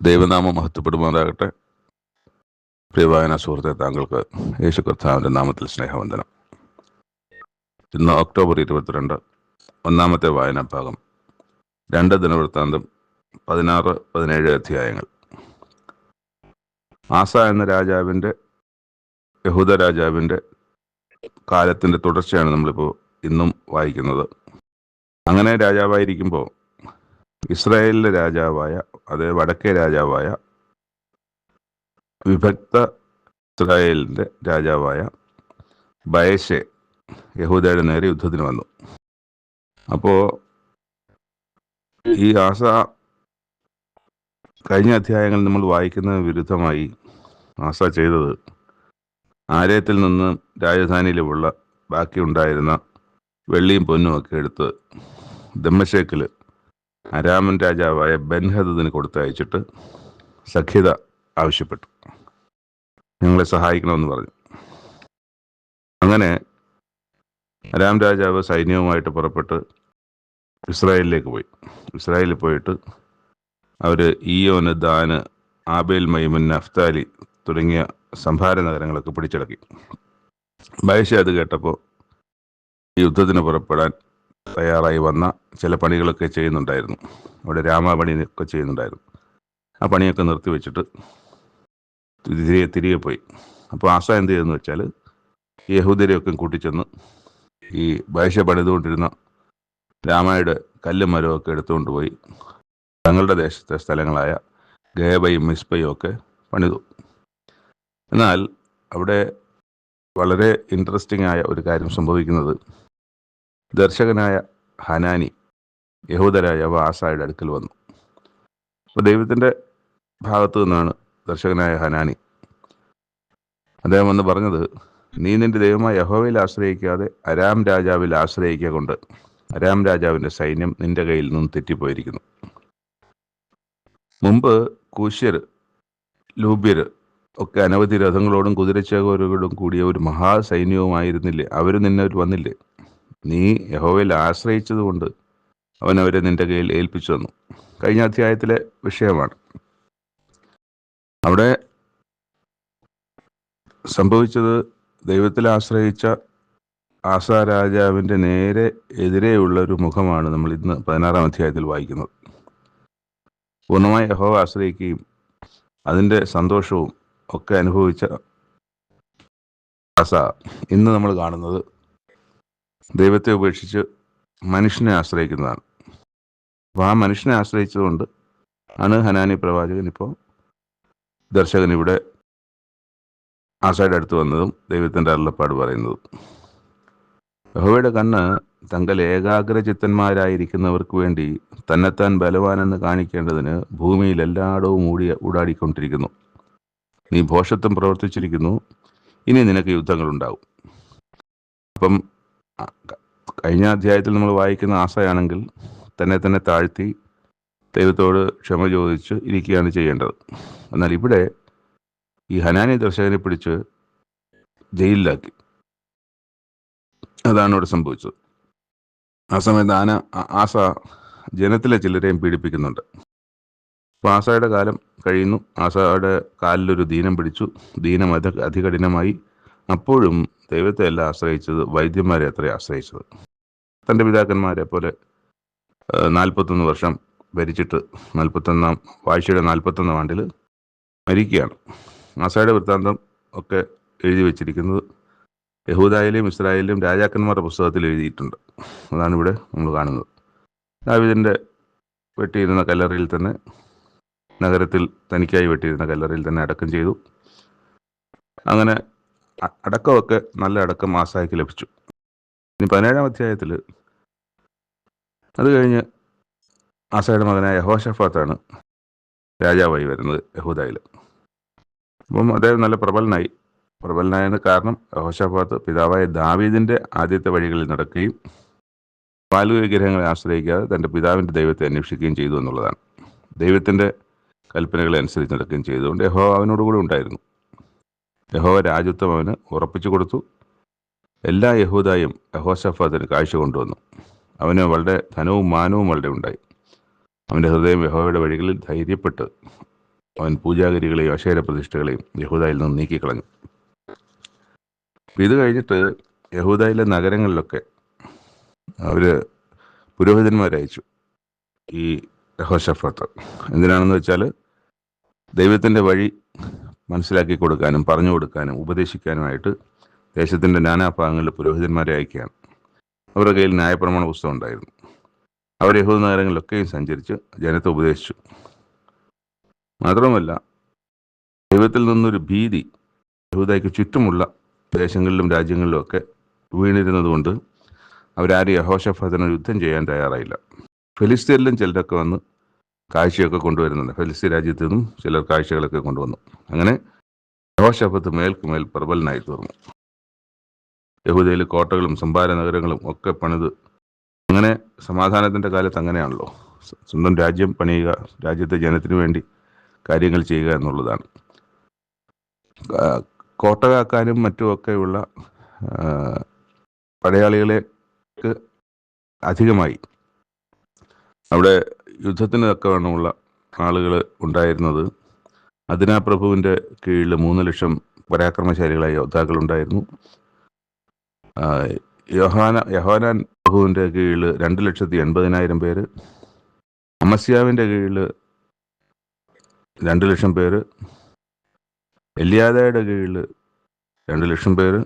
ദൈവനാമം മഹത്വപ്പെടുമാറാകട്ടെ. പ്രിയവായന സുഹൃത്തെ, താങ്കൾക്ക് യേശു കർത്താവിൻ്റെ നാമത്തിൽ സ്നേഹവന്ദനം. ഇന്ന് ഒക്ടോബർ 22, ഒന്നാമത്തെ വായനാ ഭാഗം. 2 ദിനവൃത്താന്തം 16-17 അധ്യായങ്ങൾ. ആസ എന്ന രാജാവിൻ്റെ, യഹൂദ രാജാവിൻ്റെ കാലത്തിൻ്റെ തുടർച്ചയാണ് നമ്മളിപ്പോൾ ഇന്നും വായിക്കുന്നത്. അങ്ങനെ രാജാവായിരിക്കുമ്പോൾ ഇസ്രായേലിലെ രാജാവായ, അതായത് വടക്കേ രാജാവായ, വിഭക്ത ഇസ്രായേലിൻ്റെ രാജാവായ ബയശെ യഹൂദയുടെ നേരെ യുദ്ധത്തിന് വന്നു. അപ്പോൾ ഈ ആസ കഴിഞ്ഞ അധ്യായങ്ങളിൽ നമ്മൾ വായിക്കുന്നതിന് വിരുദ്ധമായി ആസ ചെയ്തത്, ആലയത്തിൽ നിന്ന് രാജധാനിയിലുള്ള ബാക്കിയുണ്ടായിരുന്ന വെള്ളിയും പൊന്നും ഒക്കെ എടുത്ത് ദമ്മശേക്കിൽ അരാമൻ രാജാവായ ബെൻഹദദിന് കൊടുത്തയച്ചിട്ട് സഖ്യത ആവശ്യപ്പെട്ടു, ഞങ്ങളെ സഹായിക്കണമെന്ന് പറഞ്ഞു. അങ്ങനെ അരാം രാജാവ് സൈന്യവുമായിട്ട് പുറപ്പെട്ട് ഇസ്രായേലിലേക്ക് പോയി. ഇസ്രായേലിൽ പോയിട്ട് അവർ ഈയോന്, ദാന്, ആബേൽ മൈമുൻ, നഫ്താലി തുടങ്ങിയ സംഭാര നഗരങ്ങളൊക്കെ പിടിച്ചടക്കി. ബയശെ അത് കേട്ടപ്പോൾ യുദ്ധത്തിന് പുറപ്പെടാൻ തയ്യാറായി വന്ന ചില പണികളൊക്കെ ചെയ്യുന്നുണ്ടായിരുന്നു. അവിടെ രാമപണിയൊക്കെ ചെയ്യുന്നുണ്ടായിരുന്നു. ആ പണിയൊക്കെ നിർത്തിവെച്ചിട്ട് തിരികെ പോയി. അപ്പോൾ ആസ എന്ത് ചെയ്തെന്ന് വെച്ചാൽ, യഹൂദരെയൊക്കെ കൂട്ടിച്ചെന്ന് ഈ ബയശെ പണിതുകൊണ്ടിരുന്ന രാമയുടെ കല്ലും മരമൊക്കെ എടുത്തുകൊണ്ട് പോയി തങ്ങളുടെ ദേശത്തെ സ്ഥലങ്ങളായ ഗേബയും മിസ്പയും ഒക്കെ പണിതു. എന്നാൽ അവിടെ വളരെ ഇൻട്രസ്റ്റിംഗ് ആയ ഒരു കാര്യം സംഭവിക്കുന്നത്, ദർശകനായ ഹനാനി യഹൂദ രാജാവ് ആസയുടെ അടുക്കൽ വന്നു. അപ്പോൾ ദൈവത്തിൻ്റെ ഭാഗത്തു നിന്നാണ് ദർശകനായ ഹനാനി. അദ്ദേഹം വന്ന് പറഞ്ഞത്, നീ നിന്റെ ദൈവമായ യഹോവയിൽ ആശ്രയിക്കാതെ അരാം രാജാവിൽ ആശ്രയിക്കുക കൊണ്ട് അരാം രാജാവിൻ്റെ സൈന്യം നിന്റെ കയ്യിൽ നിന്നും തെറ്റിപ്പോയിരിക്കുന്നു. മുമ്പ് കൂശ്യർ, ലൂബ്യർ ഒക്കെ അനവധി രഥങ്ങളോടും കുതിരച്ചേവകരോടും കൂടിയ ഒരു മഹാസൈന്യവുമായിരുന്നില്ലേ? അവർ നിന്നെ വന്നില്ലേ? നീ യഹോവയിൽ ആശ്രയിച്ചത് കൊണ്ട് അവൻ അവരെ നിന്റെ കയ്യിൽ ഏൽപ്പിച്ചു തന്നു. കഴിഞ്ഞ അധ്യായത്തിലെ വിഷയമാണ്. അവിടെ സംഭവിച്ചത്, ദൈവത്തിൽ ആശ്രയിച്ച ആസ രാജാവിൻ്റെ നേരെ എതിരെയുള്ള ഒരു മുഖമാണ് നമ്മൾ ഇന്ന് 16-ാം അധ്യായത്തിൽ വായിക്കുന്നത്. പൂർണ്ണമായി യഹോവ ആശ്രയിക്കുകയും അതിൻ്റെ സന്തോഷവും ഒക്കെ അനുഭവിച്ച ആസ ഇന്ന് നമ്മൾ കാണുന്നത് ദൈവത്തെ ഉപേക്ഷിച്ച് മനുഷ്യനെ ആശ്രയിക്കുന്നതാണ്. അപ്പോൾ ആ മനുഷ്യനെ ആശ്രയിച്ചതുകൊണ്ട് ആണ് ഹനാനി പ്രവാചകൻ, ഇപ്പോൾ ദർശകൻ ഇവിടെ ആസയുടെ അടുത്ത് വന്നതും ദൈവത്തിൻ്റെ അരുളപ്പാട് പറയുന്നതും. യഹോവയുടെ കണ്ണ് തങ്ങൾ ഏകാഗ്രചിത്തന്മാരായിരിക്കുന്നവർക്ക് വേണ്ടി തന്നെത്താൻ ബലവാനെന്ന് കാണിക്കേണ്ടതിന് ഭൂമിയിൽ എല്ലായിടവും ഊടാടിക്കൊണ്ടിരിക്കുന്നു. നീ ഭോഷത്വം പ്രവർത്തിച്ചിരിക്കുന്നു, ഇനി നിനക്ക് യുദ്ധങ്ങളുണ്ടാവും. അപ്പം കഴിഞ്ഞ അധ്യായത്തിൽ നമ്മൾ വായിക്കുന്ന ആസയാണെങ്കിൽ തന്നെ താഴ്ത്തി ദൈവത്തോട് ക്ഷമ ചോദിച്ച് ഇരിക്കുകയാണ് ചെയ്യേണ്ടത്. എന്നാൽ ഇവിടെ ഈ ഹനാനി ദർശകനെ പിടിച്ച് ജയിലിലാക്കി. അതാണ് ഇവിടെ സംഭവിച്ചത്. ആ സമയത്ത് ആസ ജനത്തിലെ ചിലരെയും പീഡിപ്പിക്കുന്നുണ്ട്. അപ്പോൾ ആസയുടെ കാലം കഴിയുന്നു. ആസയുടെ കാലിലൊരു ദീനം പിടിച്ചു. ദീനം അതികഠിനമായി. അപ്പോഴും ദൈവത്തെ അല്ല ആശ്രയിച്ചത്, വൈദ്യന്മാരെ അത്ര ആശ്രയിച്ചത്. തൻ്റെ പിതാക്കന്മാരെ പോലെ 41 വർഷം ഭരിച്ചിട്ട് 41-ാം വാഴ്ചയുടെ 41-ാം ആണ്ടിൽ മരിക്കുകയാണ്. ആസയുടെ വൃത്താന്തം ഒക്കെ എഴുതി വച്ചിരിക്കുന്നത് യഹൂദയിലെയും ഇസ്രായേലിലെയും രാജാക്കന്മാരുടെ പുസ്തകത്തിൽ എഴുതിയിട്ടുണ്ട്. അതാണ് ഇവിടെ നമ്മൾ കാണുന്നത്. ദാവീദിൻ്റെ വെട്ടിയിരുന്ന കല്ലറയിൽ തന്നെ, നഗരത്തിൽ തനിക്കായി വെട്ടിയിരുന്ന കല്ലറയിൽ തന്നെ അടക്കം ചെയ്തു. അങ്ങനെ അടക്കമൊക്കെ നല്ല അടക്കം ആസായ്ക്ക് ലഭിച്ചു. ഇനി 17-ാം അധ്യായത്തിൽ അത് കഴിഞ്ഞ് ആസയുടെ മകനായ യഹോശഫാത്താണ് രാജാവായി വരുന്നത് യഹൂദയിൽ. അപ്പം അദ്ദേഹം നല്ല പ്രബലനായതിന് കാരണം യഹോശഫാത്ത് പിതാവായ ദാവീദിൻ്റെ ആദ്യത്തെ വഴികളിൽ നടക്കുകയും പാലു വിഗ്രഹങ്ങളെ ആശ്രയിക്കാതെ തൻ്റെ പിതാവിൻ്റെ ദൈവത്തെ അന്വേഷിക്കുകയും ചെയ്തു എന്നുള്ളതാണ്. ദൈവത്തിൻ്റെ കൽപ്പനകളെ അനുസരിച്ച് നടക്കുകയും ചെയ്തുകൊണ്ട് യഹോവ അവനോടുകൂടി ഉണ്ടായിരുന്നു. യഹോവ രാജ്യത്വം അവന് ഉറപ്പിച്ചു കൊടുത്തു. എല്ലാ യഹൂദായും യഹോശഫാത്തിന് കാഴ്ച കൊണ്ടുവന്നു. അവന് വളരെ ധനവും മാനവും വളരെ ഉണ്ടായി. അവൻ്റെ ഹൃദയം യഹോവയുടെ വഴികളിൽ ധൈര്യപ്പെട്ട് അവൻ പൂജാഗിരികളെയും അശേര പ്രതിഷ്ഠകളെയും യഹൂദയിൽ നിന്ന് നീക്കിക്കളഞ്ഞു. ഇത് കഴിഞ്ഞിട്ട് യഹൂദയിലെ നഗരങ്ങളിലൊക്കെ അവർ പുരോഹിതന്മാരയച്ചു ഈ യഹോശഫാത്ത്. എന്തിനാണെന്ന് വെച്ചാൽ ദൈവത്തിൻ്റെ വഴി മനസ്സിലാക്കി കൊടുക്കാനും പറഞ്ഞു കൊടുക്കാനും ഉപദേശിക്കാനുമായിട്ട് ദേശത്തിൻ്റെ നാനാഭാഗങ്ങളിൽ പുരോഹിതന്മാരെ അയക്കുകയാണ്. അവരുടെ കയ്യിൽ ന്യായപ്രമാണ പുസ്തകം ഉണ്ടായിരുന്നു. അവർ യഹൂദ നഗരങ്ങളിലൊക്കെയും സഞ്ചരിച്ച് ജനത്തെ ഉപദേശിച്ചു. മാത്രമല്ല, ദൈവത്തിൽ നിന്നൊരു ഭീതി യഹൂദയ്ക്ക് ചുറ്റുമുള്ള ദേശങ്ങളിലും രാജ്യങ്ങളിലും ഒക്കെ വീണിരുന്നത് കൊണ്ട് അവരാരും യഹോശഫാത്തിനെ യുദ്ധം ചെയ്യാൻ തയ്യാറായില്ല. ഫെലിസ്തീനിലും ചിലരൊക്കെ വന്ന് കാഴ്ചയൊക്കെ കൊണ്ടുവരുന്നുണ്ട്. ഫെലിസ്തീൻ രാജ്യത്തു നിന്നും ചിലർ കാഴ്ചകളൊക്കെ കൊണ്ടുവന്നു. അങ്ങനെ യഹോശഫാത്ത് മേൽക്കുമേൽ പ്രബലനായി തീർന്നു. യഹൂദയിൽ കോട്ടകളും സംഭാര നഗരങ്ങളും ഒക്കെ പണിത്, അങ്ങനെ സമാധാനത്തിൻ്റെ കാലത്ത് അങ്ങനെയാണല്ലോ, സ്വന്തം രാജ്യം പണിയുക, രാജ്യത്തെ ജനത്തിനു വേണ്ടി കാര്യങ്ങൾ ചെയ്യുക എന്നുള്ളതാണ്. കോട്ട കാക്കാനും മറ്റുമൊക്കെയുള്ള പടയാളികളെക്ക് അധികമായി അവിടെ യുദ്ധത്തിന് തക്കവണ്ണമുള്ള ആളുകൾ ഉണ്ടായിരുന്നത്. അദ്നാ പ്രഭുവിൻ്റെ കീഴിൽ 3 ലക്ഷം പരാക്രമശാലികളായ യോദ്ധാക്കളുണ്ടായിരുന്നു. യോഹാനാൻ പ്രഭുവിൻ്റെ കീഴിൽ 2,80,000 പേര്, അമസ്യാവിൻ്റെ കീഴിൽ 2 ലക്ഷം പേര്, എലിയാദയുടെ കീഴിൽ 2 ലക്ഷം പേര്,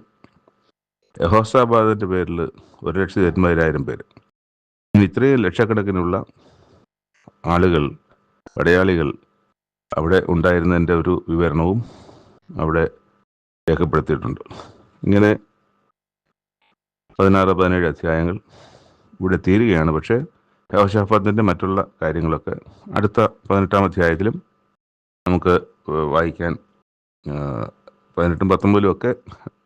യഹോസാബാദിൻ്റെ പേരിൽ 1,80,000 പേര്. ഇത്രയും ലക്ഷക്കണക്കിനുള്ള ആളുകൾ, പടയാളികൾ അവിടെ ഉണ്ടായിരുന്നതിൻ്റെ ഒരു വിവരണവും അവിടെ രേഖപ്പെടുത്തിയിട്ടുണ്ട്. ഇങ്ങനെ 16-17 അധ്യായങ്ങൾ ഇവിടെ തീരുകയാണ്. പക്ഷേ യഹോശാഫാത്തിൻ്റെ മറ്റുള്ള കാര്യങ്ങളൊക്കെ അടുത്ത 18-ാം അധ്യായത്തിലും നമുക്ക് വായിക്കാൻ, 18-ഉം 19-ഉം ഒക്കെ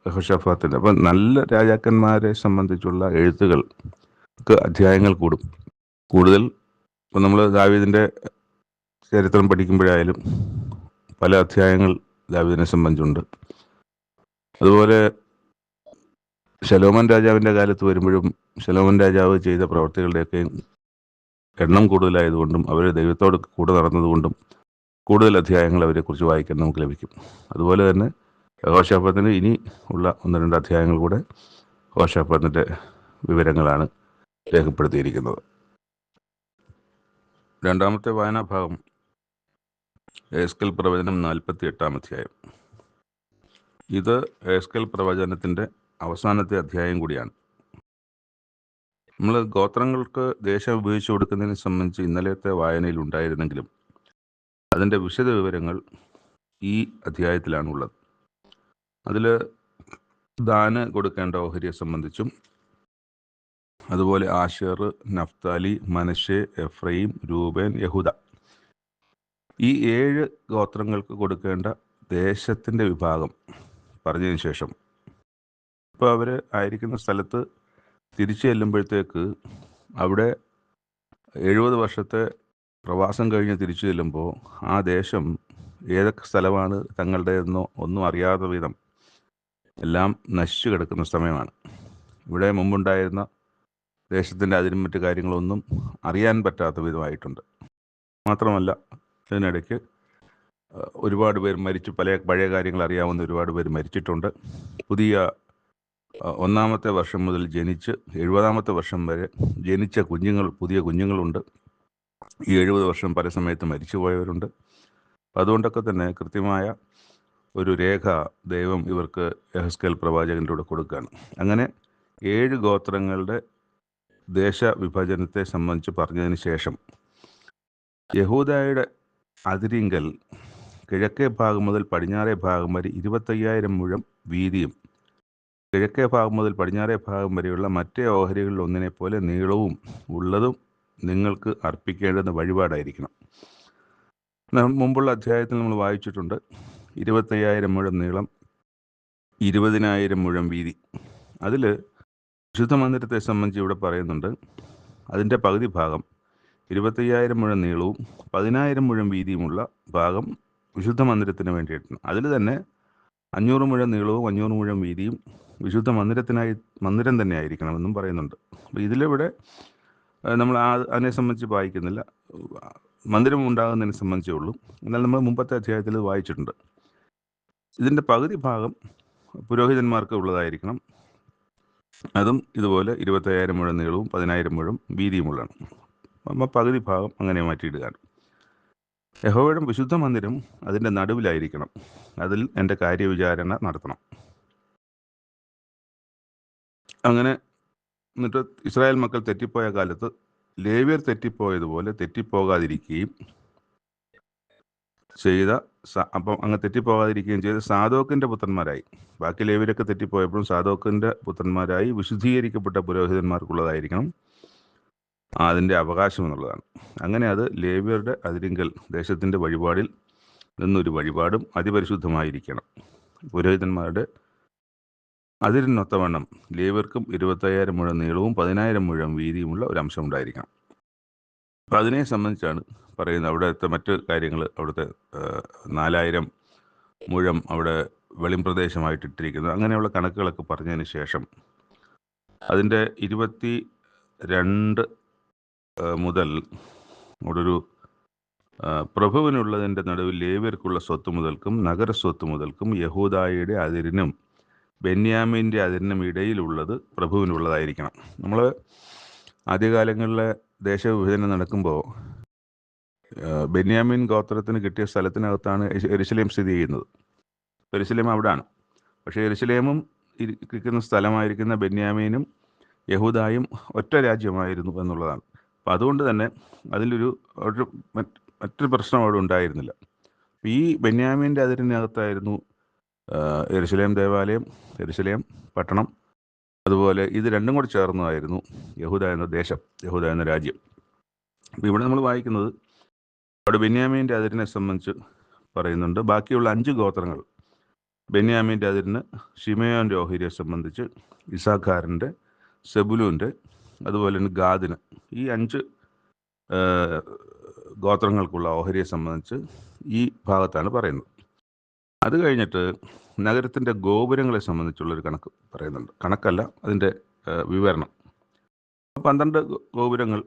യഹോശാഫാത്തിൻ്റെ. അപ്പം നല്ല രാജാക്കന്മാരെ സംബന്ധിച്ചുള്ള എഴുത്തുകൾക്ക് അധ്യായങ്ങൾ കൂടുതൽ. ഇപ്പം നമ്മൾ ദാവീദിൻ്റെ ചരിത്രം പഠിക്കുമ്പോഴായാലും പല അധ്യായങ്ങൾ ദാവീദിനെ സംബന്ധിച്ചുണ്ട്. അതുപോലെ ശലോമോൻ രാജാവിൻ്റെ കാലത്ത് വരുമ്പോഴും ശലോമോൻ രാജാവ് ചെയ്ത പ്രവർത്തികളുടെയൊക്കെ എണ്ണം കൂടുതലായതുകൊണ്ടും അവർ ദൈവത്തോട് കൂടെ നടന്നതുകൊണ്ടും കൂടുതൽ അധ്യായങ്ങൾ അവരെക്കുറിച്ച് വായിക്കാൻ നമുക്ക് ലഭിക്കും. അതുപോലെ തന്നെ യഹോശാഫാത്തിന് ഇനി ഉള്ള 1-2 അധ്യായങ്ങൾ കൂടെ യഹോശാഫാത്തിൻ്റെ വിവരങ്ങളാണ് രേഖപ്പെടുത്തിയിരിക്കുന്നത്. രണ്ടാമത്തെ വായനാഭാഗം എഹെസ്കേൽ പ്രവചനം 48-ാം അധ്യായം. ഇത് എഹെസ്കേൽ പ്രവചനത്തിൻ്റെ അവസാനത്തെ അധ്യായം കൂടിയാണ്. നമ്മൾ ഗോത്രങ്ങൾക്ക് ദേശം ഉപയോഗിച്ചു കൊടുക്കുന്നതിനെ സംബന്ധിച്ച് ഇന്നലത്തെ വായനയിൽ ഉണ്ടായിരുന്നെങ്കിലും അതിൻ്റെ വിശദ വിവരങ്ങൾ ഈ അധ്യായത്തിലാണുള്ളത്. അതിൽ ദാന് കൊടുക്കേണ്ട ഓഹരിയെ സംബന്ധിച്ചും, അതുപോലെ ആശേർ, നഫ്താലി, മനശ്ശെ, എഫ്രയീം, രൂബേൻ, യഹൂദ, ഈ 7 ഗോത്രങ്ങൾക്ക് കൊടുക്കേണ്ട ദേശത്തിൻ്റെ വിഭാഗം പറഞ്ഞതിന് ശേഷം ഇപ്പോൾ അവർ ആയിരിക്കുന്ന സ്ഥലത്ത് തിരിച്ചു ചെല്ലുമ്പോഴത്തേക്ക് അവിടെ 70 വർഷത്തെ പ്രവാസം കഴിഞ്ഞ് തിരിച്ചു ചെല്ലുമ്പോൾ ആ ദേശം ഏതൊക്കെ സ്ഥലമാണ് തങ്ങളുടേതെന്നോ ഒന്നും അറിയാത്ത വിധം എല്ലാം നശിച്ചു കിടക്കുന്ന സമയമാണ്. ഇവിടെ മുമ്പുണ്ടായിരുന്ന ദേശത്തിൻ്റെ അതിരും മറ്റു കാര്യങ്ങളൊന്നും അറിയാൻ പറ്റാത്ത വിധമായിട്ടുണ്ട്. മാത്രമല്ല, ഇതിനിടയ്ക്ക് ഒരുപാട് പേർ മരിച്ചു, പഴയ കാര്യങ്ങൾ അറിയാവുന്ന ഒരുപാട് പേർ മരിച്ചിട്ടുണ്ട്. പുതിയ 1-ാമത്തെ വർഷം മുതൽ ജനിച്ച് 70-ാമത്തെ വർഷം വരെ ജനിച്ച പുതിയ കുഞ്ഞുങ്ങളുണ്ട്. ഈ 70 വർഷം പല സമയത്ത് മരിച്ചുപോയവരുണ്ട്. അതുകൊണ്ടൊക്കെ തന്നെ കൃത്യമായ ഒരു രേഖ ദൈവം ഇവർക്ക് യഹെസ്കേൽ പ്രവാചകനിലൂടെ കൊടുക്കുകയാണ്. അങ്ങനെ 7 ഗോത്രങ്ങളുടെ ദേശവിഭജനത്തെ സംബന്ധിച്ച് പറഞ്ഞതിന് ശേഷം യഹൂദയുടെ അതിരിങ്കൽ കിഴക്കേ ഭാഗം മുതൽ പടിഞ്ഞാറേ ഭാഗം വരെ 25,000 മുഴം വീതിയും കിഴക്കേ ഭാഗം മുതൽ പടിഞ്ഞാറേ ഭാഗം വരെയുള്ള മറ്റേ ഓഹരികളിൽ ഒന്നിനെ പോലെ നീളവും ഉള്ളതും നിങ്ങൾക്ക് അർപ്പിക്കേണ്ടുന്ന വഴിപാടായിരിക്കണം. മുമ്പുള്ള അധ്യായത്തിൽ നമ്മൾ വായിച്ചിട്ടുണ്ട് 25,000 മുഴം നീളം, 20,000 മുഴം വീതി. അതിൽ വിശുദ്ധ മന്ദിരത്തെ സംബന്ധിച്ച് ഇവിടെ പറയുന്നുണ്ട്, അതിൻ്റെ പകുതി ഭാഗം 25,000 മുഴം നീളവും 10,000 മുഴം വീതിയുമുള്ള ഭാഗം വിശുദ്ധ മന്ദിരത്തിന് വേണ്ടിയിട്ടാണ്. അതിൽ തന്നെ 500 മുഴം നീളവും 500 മുഴം വീതിയും വിശുദ്ധ മന്ദിരം തന്നെ ആയിരിക്കണമെന്നും പറയുന്നുണ്ട്. അപ്പോൾ ഇതിലിവിടെ നമ്മൾ അതിനെ സംബന്ധിച്ച് വായിക്കുന്നില്ല. മന്ദിരം ഉണ്ടാകുന്നതിനെ സംബന്ധിച്ചേ ഉള്ളൂ. എന്നാൽ നമ്മൾ മുമ്പത്തെ അധ്യായത്തിൽ ഇത് വായിച്ചിട്ടുണ്ട്. ഇതിൻ്റെ പകുതി ഭാഗം പുരോഹിതന്മാർക്ക് ഉള്ളതായിരിക്കണം. അതും ഇതുപോലെ 25,000 മുഴം നീളവും 10,000 മുഴം വീതിയുമുള്ളതാണ്. നമ്മൾ പകുതി ഭാഗം അങ്ങനെ മാറ്റിയിടുകയാണ്. യഹോവയുടെ വിശുദ്ധ മന്ദിരം അതിൻ്റെ നടുവിലായിരിക്കണം. അതിൽ എൻ്റെ കാര്യവിചാരണ നടത്തണം. അങ്ങനെ എന്നിട്ട് ഇസ്രായേൽ മക്കൾ തെറ്റിപ്പോയ കാലത്ത് ലേവ്യർ തെറ്റിപ്പോയതുപോലെ തെറ്റിപ്പോകാതിരിക്കുകയും ചെയ്ത അപ്പം അങ്ങ് തെറ്റിപ്പോകാതിരിക്കുകയും ചെയ്ത സാദോക്കിൻ്റെ പുത്രന്മാരായി, ബാക്കി ലേവ്യരൊക്കെ തെറ്റിപ്പോയപ്പോഴും സാദോക്കിൻ്റെ പുത്രന്മാരായി വിശുദ്ധീകരിക്കപ്പെട്ട പുരോഹിതന്മാർക്കുള്ളതായിരിക്കണം അതിൻ്റെ അവകാശം എന്നുള്ളതാണ്. അങ്ങനെ അത് ലേവ്യരുടെ അതിരിങ്കൽ ദേശത്തിൻ്റെ വഴിപാടിൽ നിന്നൊരു വഴിപാടും അതിപരിശുദ്ധമായിരിക്കണം. പുരോഹിതന്മാരുടെ അതിരിനൊത്തവണ്ണം ലേവ്യർക്കും 25,000 മുഴം നീളവും 10,000 മുഴം വീതിയുമുള്ള ഒരു അംശം ഉണ്ടായിരിക്കണം. അപ്പം അതിനെ സംബന്ധിച്ചാണ് പറയുന്നത്. അവിടുത്തെ മറ്റ് കാര്യങ്ങൾ, അവിടുത്തെ 4,000 മുഴം അവിടെ വെളിംപ്രദേശമായിട്ടിട്ടിരിക്കുന്നത്, അങ്ങനെയുള്ള കണക്കുകളൊക്കെ പറഞ്ഞതിന് ശേഷം അതിൻ്റെ 22 മുതൽ അവിടെ ഒരു പ്രഭുവിനുള്ളതിൻ്റെ നടുവിൽ ലേവ്യർക്കുള്ള സ്വത്ത് മുതൽക്കും നഗര സ്വത്ത് മുതൽക്കും യഹൂദായുടെ അതിരിനും ബെന്യാമീൻ്റെ അതിരിനും ഇടയിലുള്ളത് പ്രഭുവിനുള്ളതായിരിക്കണം. നമ്മൾ ആദ്യകാലങ്ങളിലെ ദേശവിഭജനം നടക്കുമ്പോൾ ബെന്യാമീൻ ഗോത്രത്തിന് കിട്ടിയ സ്ഥലത്തിനകത്താണ് യെരുശലേം സ്ഥിതി ചെയ്യുന്നത്. യെരുശലേം അവിടാണ്. പക്ഷേ യെരുശലേമും ഇരിക്കുന്ന സ്ഥലമായിരിക്കുന്ന ബെന്യാമീനും യഹൂദായും ഒറ്റ രാജ്യമായിരുന്നു എന്നുള്ളതാണ്. അപ്പം അതുകൊണ്ട് തന്നെ അതിലൊരു മറ്റൊരു പ്രശ്നം അവിടെ ഉണ്ടായിരുന്നില്ല. ഈ ബെന്യാമീൻ്റെ അതിരിനകത്തായിരുന്നു യെരുശലേം ദേവാലയം, യെരുശലേം പട്ടണം, അതുപോലെ ഇത് രണ്ടും കൂടി ചേർന്നതായിരുന്നു യഹൂദ എന്ന ദേശം, യഹൂദ എന്ന രാജ്യം. അപ്പോൾ ഇവിടെ നമ്മൾ വായിക്കുന്നത് അവിടെ ബെന്യാമീൻ്റെ അതിരിനെ സംബന്ധിച്ച് പറയുന്നുണ്ട്. ബാക്കിയുള്ള 5 ഗോത്രങ്ങൾ, ബെന്യാമീൻ്റെ അതിരിന് ശിമെയോൻ്റെ ഓഹരിയെ സംബന്ധിച്ച്, ഇസാഖാറിൻ്റെ, സെബുലൂൻ്റെ, അതുപോലെ തന്നെ ഗാദിന്, ഈ 5 ഗോത്രങ്ങൾക്കുള്ള ഓഹരിയെ സംബന്ധിച്ച് ഈ ഭാഗത്താണ് പറയുന്നത്. അത് കഴിഞ്ഞിട്ട് നഗരത്തിൻ്റെ ഗോപുരങ്ങളെ സംബന്ധിച്ചുള്ളൊരു കണക്ക് പറയുന്നുണ്ട്. കണക്കല്ല, അതിൻ്റെ വിവരണം. 12 ഗോപുരങ്ങൾ,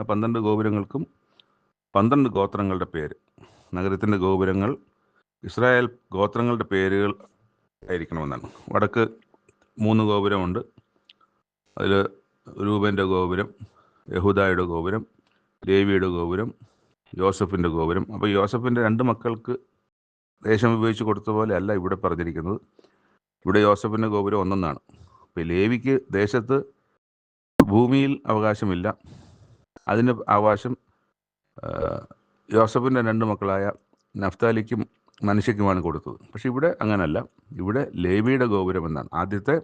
ആ 12 ഗോപുരങ്ങൾക്കും 12 ഗോത്രങ്ങളുടെ പേര്. നഗരത്തിൻ്റെ ഗോപുരങ്ങൾ ഇസ്രായേൽ ഗോത്രങ്ങളുടെ പേരുകൾ ആയിരിക്കണമെന്നാണ്. വടക്ക് 3 ഗോപുരമുണ്ട്. അതിൽ രൂബൻ്റെ ഗോപുരം, യഹൂദായുടെ ഗോപുരം, ലേവിയുടെ ഗോപുരം, യോസഫിൻ്റെ ഗോപുരം. അപ്പോൾ യോസഫിൻ്റെ 2 മക്കൾക്ക് ദേശം വിഭജിച്ച് കൊടുത്ത പോലെ അല്ല ഇവിടെ പറഞ്ഞിരിക്കുന്നത്. ഇവിടെ യോസഫിൻ്റെ ഗോപുരം ഒന്നൊന്നാണ്. അപ്പോൾ ലേവിക്ക് ദേശത്ത് ഭൂമിയിൽ അവകാശമില്ല. അതിന് അവകാശം യോസഫിൻ്റെ 2 മക്കളായ നഫ്താലിക്കും മനശ്ശയ്ക്കുമാണ് കൊടുത്തത്. പക്ഷെ ഇവിടെ അങ്ങനല്ല. ഇവിടെ ലേവിയുടെ ഗോപുരം എന്നാണ്. ആദ്യത്തെ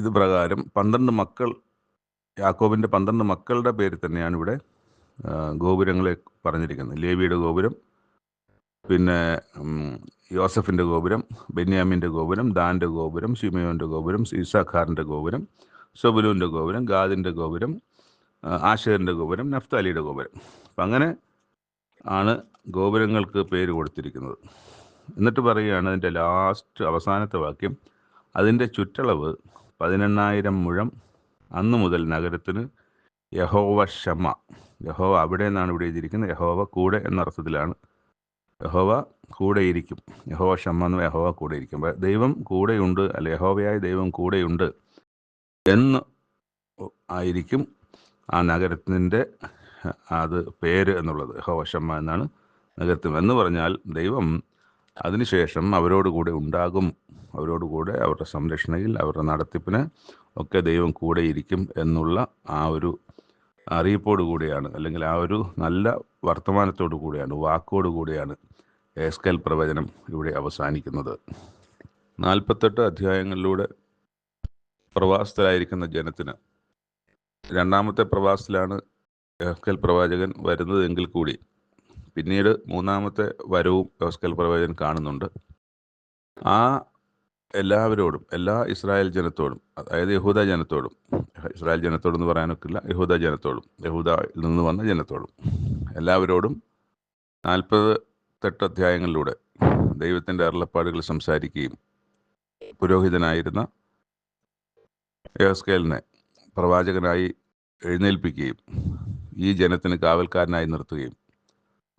ഇത് പ്രകാരം 12 മക്കൾ, യാക്കോബിൻ്റെ 12 മക്കളുടെ പേര് തന്നെയാണ് ഇവിടെ ഗോപുരങ്ങളെ പറഞ്ഞിരിക്കുന്നത്. ലേവിയുടെ ഗോപുരം, പിന്നെ യോസഫിൻ്റെ ഗോപുരം, ബെന്യാമിൻ്റെ ഗോപുരം, ദാൻ്റെ ഗോപുരം, ശിമെയോൻ്റെ ഗോപുരം, ഇസാഖാറിൻ്റെ ഗോപുരം, സെബുലൂൻ്റെ ഗോപുരം, ഗാദിൻ്റെ ഗോപുരം, ആശേറിൻ്റെ ഗോപുരം, നഫ്താലിയുടെ ഗോപുരം. അപ്പം അങ്ങനെ ആണ് ഗോപുരങ്ങൾക്ക് പേര് കൊടുത്തിരിക്കുന്നത്. എന്നിട്ട് പറയുകയാണ് അതിൻ്റെ അവസാനത്തെ വാക്യം, അതിൻ്റെ ചുറ്റളവ് 18,000 മുഴം. അന്നു മുതൽ നഗരത്തിന് യഹോവ ഷമ്മ, യഹോവ അവിടെ നിന്നാണ് ഇവിടെ എഴുതിയിരിക്കുന്നത്. യഹോവ കൂടെ എന്ന അർത്ഥത്തിലാണ്. യഹോവ കൂടെയിരിക്കും, യഹോവ ഷമ്മ എന്ന് യഹോവ കൂടെയിരിക്കും. ദൈവം കൂടെയുണ്ട്, അല്ലെ യഹോവയായ ദൈവം കൂടെയുണ്ട് എന്ന് ആയിരിക്കും ആ നഗരത്തിൻ്റെ അത് പേര് എന്നുള്ളത്. യഹോവ ഷമ്മ എന്നാണ് നഗരത്തിൽ. എന്ന് പറഞ്ഞാൽ ദൈവം അതിനുശേഷം അവരോട് കൂടെ ഉണ്ടാകും. അവരോടുകൂടെ അവരുടെ സംരക്ഷണയിൽ, അവരുടെ നടത്തിപ്പിന് ഒക്കെ ദൈവം കൂടെ ഇരിക്കും എന്നുള്ള ആ ഒരു അറിയിപ്പോടു കൂടിയാണ്, അല്ലെങ്കിൽ ആ ഒരു നല്ല വർത്തമാനത്തോടു കൂടിയാണ്, വാക്കോടു കൂടിയാണ് എസ്കേൽ പ്രവചനം ഇവിടെ അവസാനിക്കുന്നത്. 48 അധ്യായങ്ങളിലൂടെ പ്രവാസത്തിലായിരിക്കുന്ന ജനത്തിന്, രണ്ടാമത്തെ പ്രവാസത്തിലാണ് എസ്കേൽ പ്രവാചകൻ വരുന്നത് എങ്കിൽ കൂടി പിന്നീട് 3ാമത്തെ വരവും എസ്കേൽ പ്രവാചകൻ കാണുന്നുണ്ട്. ആ എല്ലാവരോടും, എല്ലാ ഇസ്രായേൽ ജനത്തോടും, അതായത് യഹൂദ ജനത്തോടും, ഇസ്രായേൽ ജനത്തോടെന്ന് പറയാനൊക്കില്ല, യഹൂദ ജനത്തോടും, യഹൂദയിൽ നിന്ന് വന്ന ജനത്തോടും, എല്ലാവരോടും 48 അധ്യായങ്ങളിലൂടെ ദൈവത്തിൻ്റെ അരുളപ്പാടുകൾ സംസാരിക്കുകയും പുരോഹിതനായിരുന്ന യെഹെസ്കേലിനെ പ്രവാചകനായി എഴുന്നേൽപ്പിക്കുകയും ഈ ജനത്തിന് കാവൽക്കാരനായി നിർത്തുകയും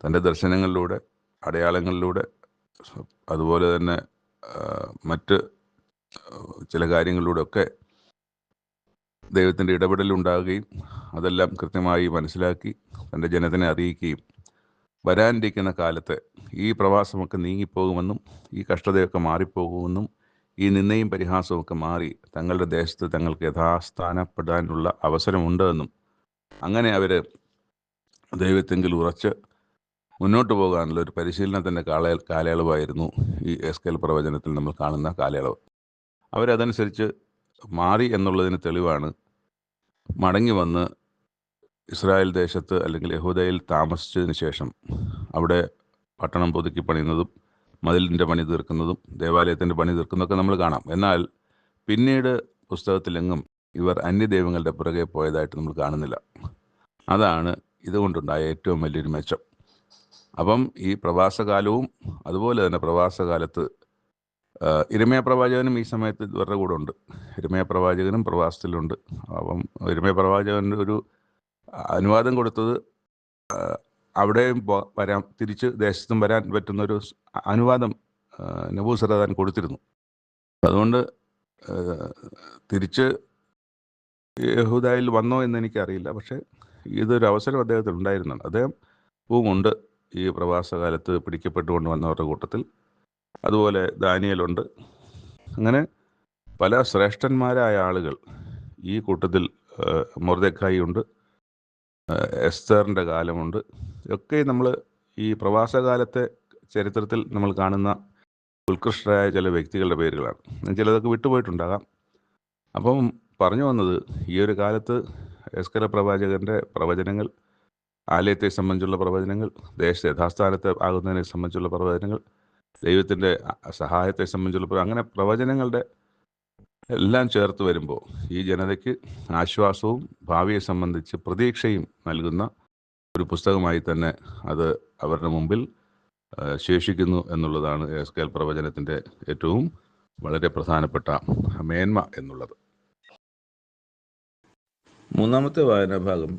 തൻ്റെ ദർശനങ്ങളിലൂടെ, അടയാളങ്ങളിലൂടെ, അതുപോലെ തന്നെ മറ്റ് ചില കാര്യങ്ങളിലൂടെയൊക്കെ ദൈവത്തിൻ്റെ ഇടപെടലുണ്ടാകുകയും അതെല്ലാം കൃത്യമായി മനസ്സിലാക്കി തൻ്റെ ജനത്തിനെ അറിയിക്കുകയും വരാനിരിക്കുന്ന കാലത്ത് ഈ പ്രവാസമൊക്കെ നീങ്ങിപ്പോകുമെന്നും ഈ കഷ്ടതയൊക്കെ മാറിപ്പോകുമെന്നും ഈ നിന്ദയും പരിഹാസമൊക്കെ മാറി തങ്ങളുടെ ദേശത്ത് തങ്ങൾക്ക് യഥാസ്ഥാനപ്പെടാനുള്ള അവസരമുണ്ടെന്നും അങ്ങനെ അവർ ദൈവത്തെങ്കിൽ ഉറച്ച് മുന്നോട്ട് പോകാനുള്ള ഒരു പരിശീലനത്തിൻ്റെ കാലയളവായിരുന്നു ഈ എസ്കേൽ പ്രവചനത്തിൽ നമ്മൾ കാണുന്ന കാലയളവ്. അവരതനുസരിച്ച് മാറി എന്നുള്ളതിന് തെളിവാണ് മടങ്ങി വന്ന് ഇസ്രായേൽ ദേശത്ത് അല്ലെങ്കിൽ യഹൂദയിൽ താമസിച്ചതിന് ശേഷം അവിടെ പട്ടണം പുതുക്കി പണിയുന്നതും മതിലിൻ്റെ പണി തീർക്കുന്നതും ദേവാലയത്തിൻ്റെ പണി തീർക്കുന്നതൊക്കെ നമ്മൾ കാണാം. എന്നാൽ പിന്നീട് പുസ്തകത്തിലെങ്ങും ഇവർ അന്യദൈവങ്ങളുടെ പുറകെ പോയതായിട്ട് നമ്മൾ കാണുന്നില്ല. അതാണ് ഇതുകൊണ്ടുണ്ടായ ഏറ്റവും വലിയൊരു മെച്ചം. അപ്പം ഈ പ്രവാസകാലവും അതുപോലെ തന്നെ പ്രവാസകാലത്ത് ഇരമ്യാ പ്രവാചകനും ഈ സമയത്ത് ഇവരുടെ കൂടെ ഉണ്ട്. ഇരമ്യാ പ്രവാചകനും പ്രവാസത്തിലുണ്ട്. അപ്പം ഇരമ്യാ പ്രവാചകന് ഒരു അനുവാദം കൊടുത്തത് അവിടെയും വരാൻ, തിരിച്ച് ദേശത്തും വരാൻ പറ്റുന്നൊരു അനുവാദം നബൂസറദാൻ കൊടുത്തിരുന്നു. അതുകൊണ്ട് തിരിച്ച് യഹൂദയിൽ വന്നോ എന്ന് എനിക്കറിയില്ല. പക്ഷേ ഇതൊരു അവസരം അദ്ദേഹത്തിന് ഉണ്ടായിരുന്നുണ്ട്. അദ്ദേഹം ഉണ്ട് ഈ പ്രവാസകാലത്ത് പിടിക്കപ്പെട്ടുകൊണ്ട് വന്നവരുടെ കൂട്ടത്തിൽ. അതുപോലെ ദാനിയേലുണ്ട്. അങ്ങനെ പല ശ്രേഷ്ഠന്മാരായ ആളുകൾ ഈ കൂട്ടത്തിൽ. മൊർദെഖായി ഉണ്ട്, എസ്തറിൻ്റെ കാലമുണ്ട്. ഒക്കെ നമ്മൾ ഈ പ്രവാസകാലത്തെ ചരിത്രത്തിൽ നമ്മൾ കാണുന്ന ഉത്കൃഷ്ടരായ ചില വ്യക്തികളുടെ പേരുകളാണ്. ചിലതൊക്കെ വിട്ടുപോയിട്ടുണ്ടാകാം. അപ്പം പറഞ്ഞു വന്നത്, ഈ ഒരു കാലത്ത് എസ്കേൽ പ്രവാചകൻ്റെ പ്രവചനങ്ങൾ, ആലയത്തെ സംബന്ധിച്ചുള്ള പ്രവചനങ്ങൾ, ദേശത്തെ യഥാസ്ഥാനത്തെ ആകുന്നതിനെ സംബന്ധിച്ചുള്ള പ്രവചനങ്ങൾ, ദൈവത്തിൻ്റെ സഹായത്തെ സംബന്ധിച്ചുള്ള അങ്ങനെ പ്രവചനങ്ങളുടെ എല്ലാം ചേർത്ത് വരുമ്പോൾ ഈ ജനതയ്ക്ക് ആശ്വാസവും ഭാവിയെ സംബന്ധിച്ച് പ്രതീക്ഷയും നൽകുന്ന ഒരു പുസ്തകമായി തന്നെ അത് അവരുടെ മുമ്പിൽ ശേഷിക്കുന്നു എന്നുള്ളതാണ് എസ്കേൽ പ്രവചനത്തിൻ്റെ ഏറ്റവും വളരെ പ്രധാനപ്പെട്ട മേന്മ എന്നുള്ളത്. മൂന്നാമത്തെ വായനാഭാഗം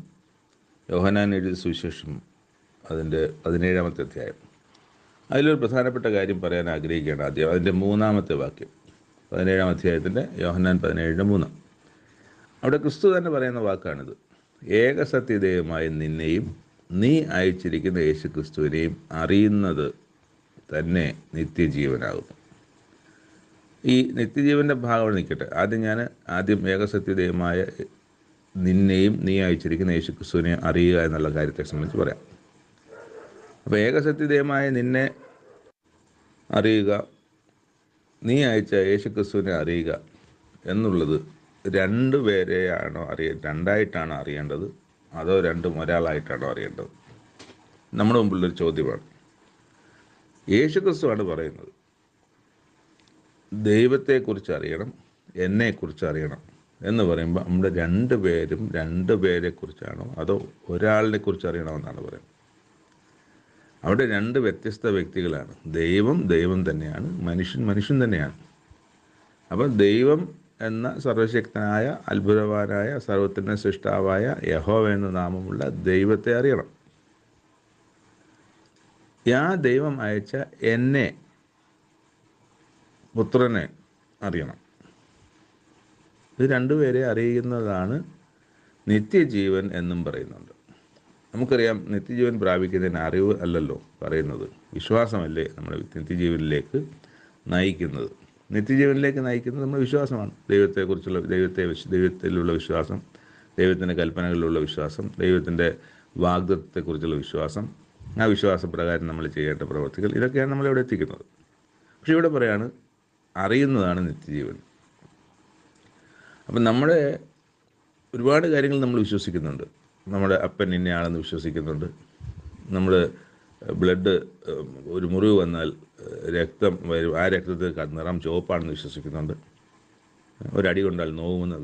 യോഹന്നാൻ എഴുതിയ സുവിശേഷം, അതിൻ്റെ 17-ാമത്തെ അധ്യായം. അതിലൊരു പ്രധാനപ്പെട്ട കാര്യം പറയാൻ ആഗ്രഹിക്കുകയാണ്. ആദ്യം അതിൻ്റെ 3-ാമത്തെ വാക്യം, 17-ാം അധ്യായത്തിൻ്റെ യോഹന്നാൻ 17:3. അവിടെ ക്രിസ്തു തന്നെ പറയുന്ന വാക്കാണിത്: ഏകസത്യദൈവമായ നിന്നെയും നീ അയച്ചിരിക്കുന്ന യേശു ക്രിസ്തുവിനെയും അറിയുന്നത് തന്നെ നിത്യജീവനാകുന്നു. ഈ നിത്യജീവൻ്റെ ഭാഗം നിൽക്കട്ടെ. ആദ്യം ഏകസത്യദൈവമായ നിന്നെയും നീ അയച്ചിരിക്കുന്ന യേശു ക്രിസ്തുവിനെ അറിയുക എന്നുള്ള കാര്യത്തെ സംബന്ധിച്ച് പറയാം. അപ്പോൾ ഏകസത്യദൈവമായ നിന്നെ അറിയുക, നീ അയച്ച യേശു ക്രിസ്തുവിനെ അറിയുക എന്നുള്ളത് രണ്ടുപേരെയാണോ രണ്ടായിട്ടാണോ അറിയേണ്ടത്, അതോ രണ്ടും ഒരാളായിട്ടാണോ അറിയേണ്ടത്? നമ്മുടെ മുമ്പിലൊരു ചോദ്യമാണ്. യേശു ക്രിസ്തുവാണ് പറയുന്നത്, ദൈവത്തെക്കുറിച്ച് അറിയണം, എന്നെക്കുറിച്ച് അറിയണം എന്ന് പറയുമ്പോൾ നമ്മുടെ രണ്ടുപേരെക്കുറിച്ചാണോ അതോ ഒരാളിനെ കുറിച്ച് അറിയണമെന്നാണ് പറയുന്നത്. അവിടെ രണ്ട് വ്യത്യസ്ത വ്യക്തികളാണ്. ദൈവം തന്നെയാണ്, മനുഷ്യൻ തന്നെയാണ്. അപ്പം ദൈവം എന്ന സർവശക്തനായ, അത്ഭുതവാനായ, സർവ്വത്തിൻ്റെ സൃഷ്ടാവായ യഹോവ എന്ന നാമമുള്ള ദൈവത്തെ അറിയണം. ആ ദൈവം അയച്ച എന്നെ, പുത്രനെ അറിയണം. ഇത് രണ്ടുപേരെ അറിയുന്നതാണ് നിത്യജീവൻ എന്നും പറയുന്നുണ്ട്. നമുക്കറിയാം, നിത്യജീവൻ പ്രാപിക്കുന്നതിന് അറിവ് അല്ലല്ലോ പറയുന്നത്, വിശ്വാസമല്ലേ നമ്മളെ നിത്യജീവനിലേക്ക് നയിക്കുന്നത്. നിത്യജീവനിലേക്ക് നയിക്കുന്നത് നമ്മുടെ വിശ്വാസമാണ്. ദൈവത്തിലുള്ള വിശ്വാസം, ദൈവത്തിൻ്റെ കൽപ്പനകളിലുള്ള വിശ്വാസം, ദൈവത്തിൻ്റെ വാഗ്ദത്തത്തെക്കുറിച്ചുള്ള വിശ്വാസം, ആ വിശ്വാസപ്രകാരം നമ്മൾ ചെയ്യേണ്ട പ്രവർത്തികൾ, ഇതൊക്കെയാണ് നമ്മളിവിടെ എത്തിക്കുന്നത്. പക്ഷെ ഇവിടെ പറയാണ് അറിയുന്നതാണ് നിത്യജീവൻ. അപ്പം നമ്മുടെ ഒരുപാട് കാര്യങ്ങൾ നമ്മൾ വിശ്വസിക്കുന്നുണ്ട്. നമ്മുടെ അപ്പൻ ഇന്നയാളെന്ന് വിശ്വസിക്കുന്നുണ്ട്. നമ്മൾ ബ്ലഡ്, ഒരു മുറിവ് വന്നാൽ രക്തം വരും, ആ രക്തത്തിൽ നിറം ചുവപ്പാണെന്ന് വിശ്വസിക്കുന്നുണ്ട്. ഒരടി കൊണ്ടാൽ നോവുമെന്ന്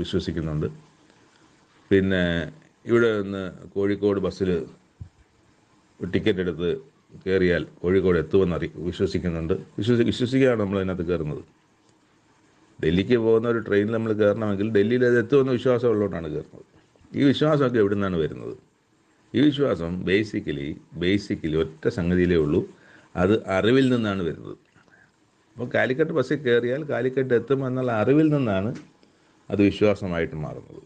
വിശ്വസിക്കുന്നുണ്ട്. പിന്നെ ഇവിടെ നിന്ന് കോഴിക്കോട് ബസ്സിൽ ടിക്കറ്റ് എടുത്ത് കയറിയാൽ കോഴിക്കോട് എത്തുമെന്ന് വിശ്വസിക്കുന്നുണ്ട്. വിശ്വസിക്കുകയാണ് നമ്മൾ അതിനകത്ത് കയറുന്നത്. ഡൽഹിക്ക് പോകുന്ന ഒരു ട്രെയിനിൽ നമ്മൾ കയറണമെങ്കിൽ ഡൽഹിയിൽ അത് എത്തുമെന്ന് വിശ്വാസമുള്ളതുകൊണ്ടാണ് കയറുന്നത്. ഈ വിശ്വാസമൊക്കെ എവിടെ നിന്നാണ് വരുന്നത്? ഈ വിശ്വാസം ബേസിക്കലി ഒറ്റ സംഗതിയിലേ ഉള്ളൂ, അത് അറിവിൽ നിന്നാണ് വരുന്നത്. അപ്പോൾ കാലിക്കട്ട് ബസ്സിൽ കയറിയാൽ കാലിക്കട്ട് എത്തും എന്നുള്ള അറിവിൽ നിന്നാണ് അത് വിശ്വാസമായിട്ട് മാറുന്നത്.